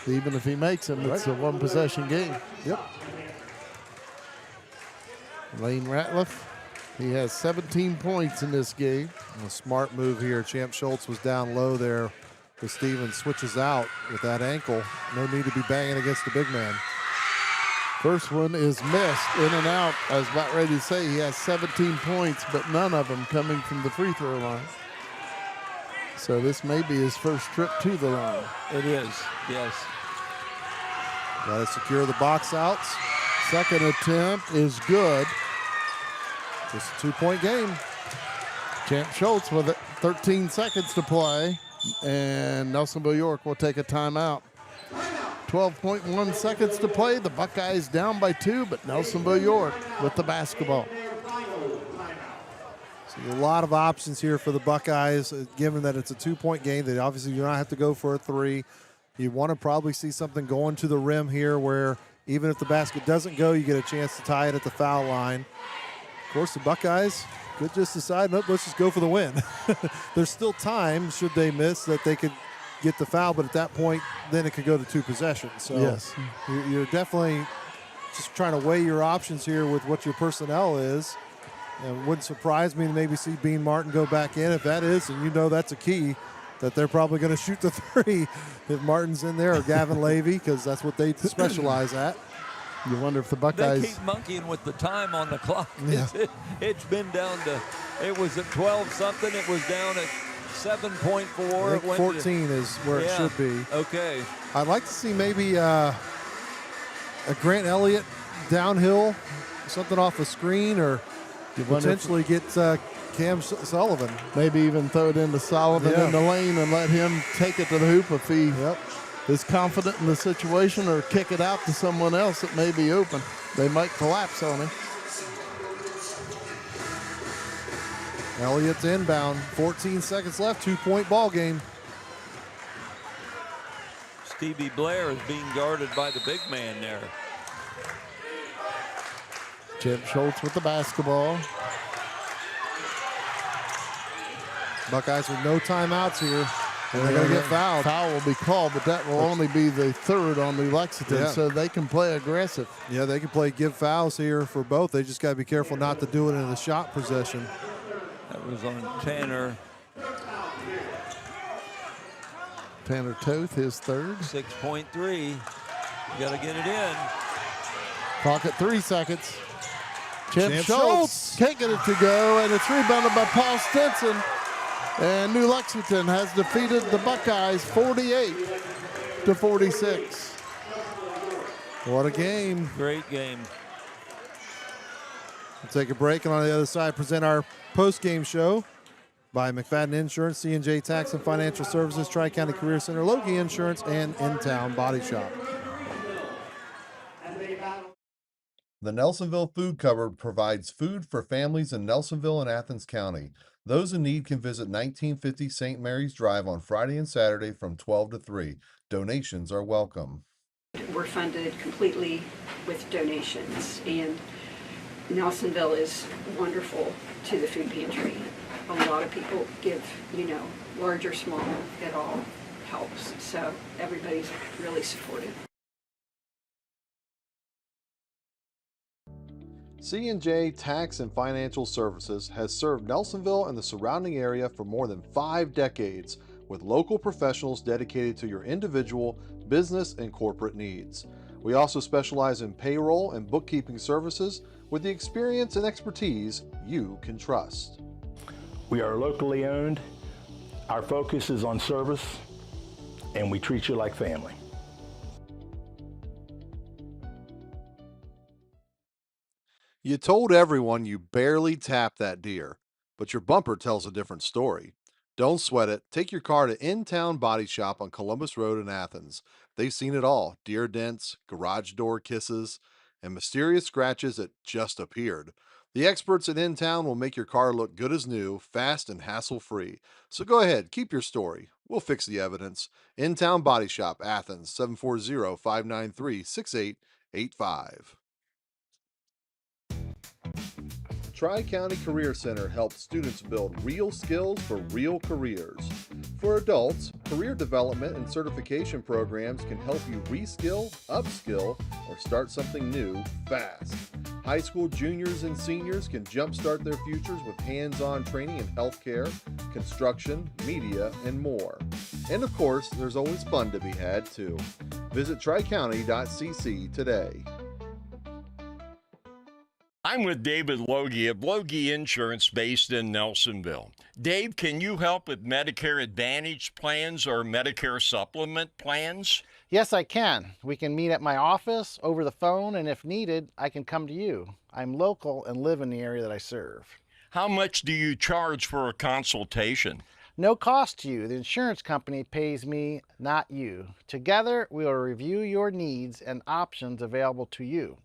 even if he makes them, it's a one-possession game. Yep. Lane Ratliff, he has 17 points in this game. A smart move here. Champ Schultz was down low there, but Stevens switches out with that ankle. No need to be banging against the big man. First one is missed, in and out. I was about ready to say he has 17 points, but none of them coming from the free throw line. So this may be his first trip to the line. It is, yes. Got to secure the box outs. Second attempt is good. Just a 2-point game. Champ Schultz with it, 13 seconds to play, and Nelsonville-York will take a timeout. 12.1 seconds to play. The Buckeyes down by 2, but Nelsonville-York with the basketball. So a lot of options here for the Buckeyes, given that it's a 2-point game. They obviously do not have to go for a 3. You want to probably see something going to the rim here where even if the basket doesn't go, you get a chance to tie it at the foul line. Of course, the Buckeyes could just decide, nope, let's just go for the win. There's still time, should they miss, that they could get the foul, but at that point, then it could go to 2 possessions. So yes, you're definitely just trying to weigh your options here with what your personnel is. And it wouldn't surprise me to maybe see Bean Martin go back in. If that is, and you know that's a key, that they're probably going to shoot the 3 if Martin's in there, or Gavin Levy, because that's what they specialize at. You wonder if the Buckeyes... They keep monkeying with the time on the clock. Yeah. It's been down to, it was at 12-something. It was down at 7.4. I think 14 is where it should be. Okay. I'd like to see maybe a Grant Elliott downhill, something off a screen, or potentially get Cam Sullivan. Maybe even throw it into Sullivan in the lane and let him take it to the hoop if he is confident in the situation, or kick it out to someone else that may be open. They might collapse on him. Elliott's inbound, 14 seconds left, 2-point ball game. Stevie Blair is being guarded by the big man there. Champ Schultz with the basketball. Buckeyes with no timeouts here. And they're going to get fouled. Foul will be called, but that will only be the 3rd on the Lexington, so they can play aggressive. Yeah, they can play give fouls here for both. They just got to be careful not to do it in the shot possession. That was on Tanner. Tanner Toth, his 3rd. 6.3. You got to get it in. Clock at 3 seconds. Champ Schultz can't get it to go, and it's rebounded by Paul Stinson. And New Lexington has defeated the Buckeyes 48-46. What a game. Great game. We'll take a break, and on the other side, present our post-game show by McFadden Insurance, C&J Tax and Financial Services, Tri-County Career Center, Logie Insurance, and In-Town Body Shop. The Nelsonville Food Cupboard provides food for families in Nelsonville and Athens County. Those in need can visit 1950 St. Mary's Drive on Friday and Saturday from 12 to 3. Donations are welcome. We're funded completely with donations, and Nelsonville is wonderful to the food pantry. A lot of people give, large or small, it all helps. So everybody's really supportive. C&J Tax and Financial Services has served Nelsonville and the surrounding area for more than 5 decades with local professionals dedicated to your individual, business, and corporate needs. We also specialize in payroll and bookkeeping services with the experience and expertise you can trust. We are locally owned. Our focus is on service, and we treat you like family. You told everyone you barely tapped that deer, but your bumper tells a different story. Don't sweat it. Take your car to In-Town Body Shop on Columbus Road in Athens. They've seen it all: deer dents, garage door kisses, and mysterious scratches that just appeared. The experts at In-Town will make your car look good as new, fast and hassle-free. So go ahead, keep your story. We'll fix the evidence. In-Town Body Shop, Athens, 740-593-6885. Tri-County Career Center helps students build real skills for real careers. For adults, career development and certification programs can help you reskill, upskill, or start something new fast. High school juniors and seniors can jumpstart their futures with hands-on training in healthcare, construction, media, and more. And of course, there's always fun to be had too. Visit tricounty.cc today. I'm with David Logie of Logie Insurance based in Nelsonville. Dave, can you help with Medicare Advantage plans or Medicare Supplement plans? Yes, I can. We can meet at my office, over the phone, and if needed, I can come to you. I'm local and live in the area that I serve. How much do you charge for a consultation? No cost to you. The insurance company pays me, not you. Together, we will review your needs and options available to you.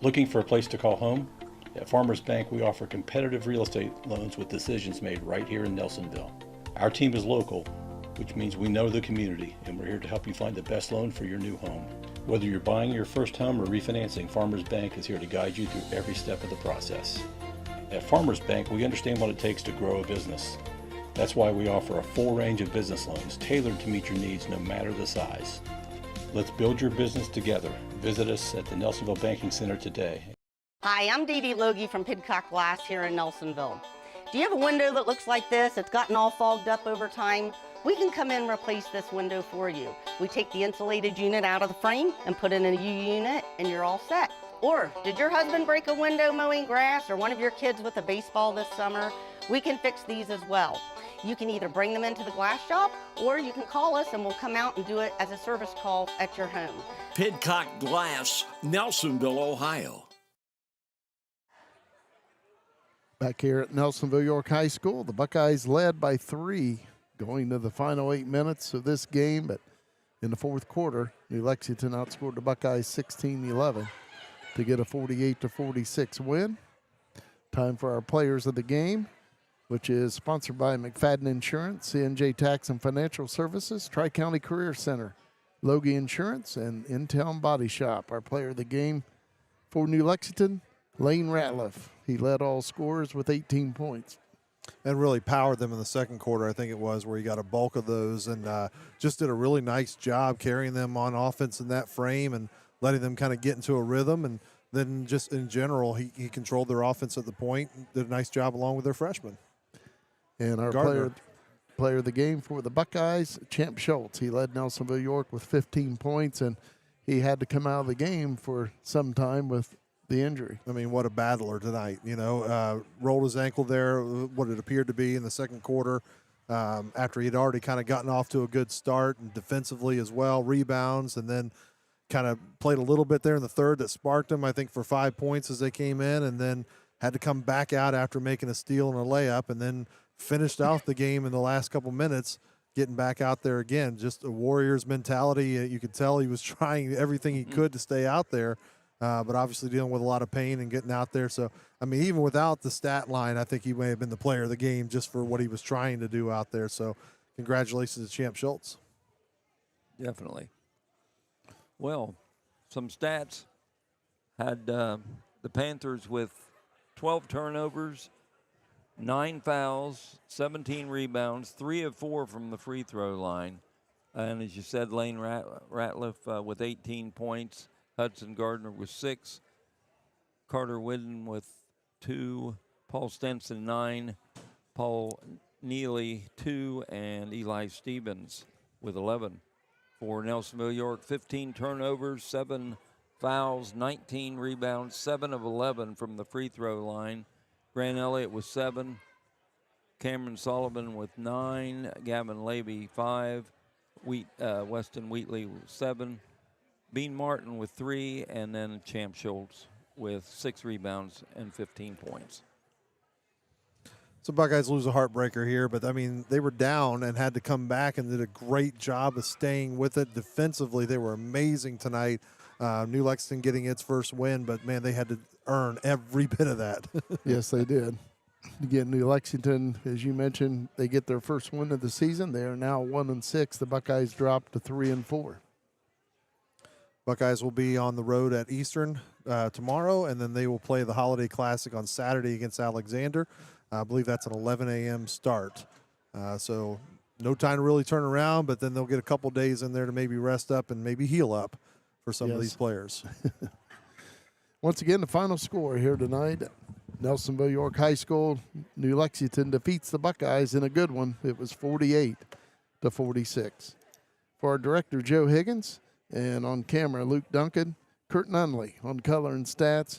Looking for a place to call home? At Farmers Bank, we offer competitive real estate loans with decisions made right here in Nelsonville. Our team is local, which means we know the community, and we're here to help you find the best loan for your new home. Whether you're buying your first home or refinancing, Farmers Bank is here to guide you through every step of the process. At Farmers Bank, we understand what it takes to grow a business. That's why we offer a full range of business loans tailored to meet your needs no matter the size. Let's build your business together. Visit us at the Nelsonville Banking Center today. Hi, I'm Dee Dee Logie from Pidcock Glass here in Nelsonville. Do you have a window that looks like this? It's gotten all fogged up over time. We can come in and replace this window for you. We take the insulated unit out of the frame and put in a U-unit and you're all set. Or, did your husband break a window mowing grass or one of your kids with a baseball this summer? We can fix these as well. You can either bring them into the glass shop or you can call us and we'll come out and do it as a service call at your home. Pidcock Glass, Nelsonville, Ohio. Back here at Nelsonville-York High School, the Buckeyes led by 3 going to the final 8 minutes of this game, but in the fourth quarter, New Lexington outscored the Buckeyes 16-11 to get a 48-46 win. Time for our players of the game, which is sponsored by McFadden Insurance, C&J Tax and Financial Services, Tri-County Career Center, Logie Insurance, and In-Town Body Shop. Our player of the game for New Lexington, Lane Ratliff. He led all scorers with 18 points. And really powered them in the second quarter, I think it was, where he got a bulk of those and just did a really nice job carrying them on offense in that frame and letting them kind of get into a rhythm. And then just in general, he controlled their offense at the point, did a nice job along with their freshmen. And our player of the game for the Buckeyes, Champ Schultz. He led Nelsonville-York with 15 points, and he had to come out of the game for some time with the injury. I mean, what a battler tonight, rolled his ankle there, what it appeared to be in the second quarter, after he'd already kind of gotten off to a good start and defensively as well, rebounds, and then kind of played a little bit there in the third that sparked him, I think, for 5 points as they came in, and then had to come back out after making a steal and a layup, and then finished off the game in the last couple minutes, getting back out there again. Just a Warriors mentality. You could tell he was trying everything he could to stay out there, but obviously dealing with a lot of pain and getting out there. So, I mean, even without the stat line, I think he may have been the player of the game just for what he was trying to do out there. So congratulations to Champ Schultz. Definitely. Well, some stats had the Panthers with 12 turnovers, 9 fouls, 17 rebounds, 3 of 4 from the free throw line. And as you said, Lane Ratliff with 18 points, Hudson Gardner with 6, Carter Whidden with 2, Paul Stenson 9, Paul Neely 2, and Eli Stevens with 11. For Nelsonville-York, 15 turnovers, 7 fouls, 19 rebounds, 7 of 11 from the free throw line. Grant Elliott with 7, Cameron Sullivan with 9, Gavin Levy 5, Weston Wheatley with 7, Bean Martin with 3, and then Champ Schultz with 6 rebounds and 15 points. So Buckeyes lose a heartbreaker here, but, I mean, they were down and had to come back and did a great job of staying with it. Defensively, they were amazing tonight. New Lexington getting its first win, but, man, they had to earn every bit of that. Yes, they did. Again, New Lexington, as you mentioned, they get their first win of the season. They are now 1-6. The Buckeyes dropped to 3-4. Buckeyes will be on the road at Eastern tomorrow, and then they will play the Holiday Classic on Saturday against Alexander. I believe that's an 11 a.m. start. So no time to really turn around, but then they'll get a couple days in there to maybe rest up and maybe heal up for some of these players. Once again, the final score here tonight, Nelsonville-York High School, New Lexington defeats the Buckeyes in a good one. It was 48-46. For our director, Joe Higgins, and on camera, Luke Duncan, Kurt Nunley on color and stats,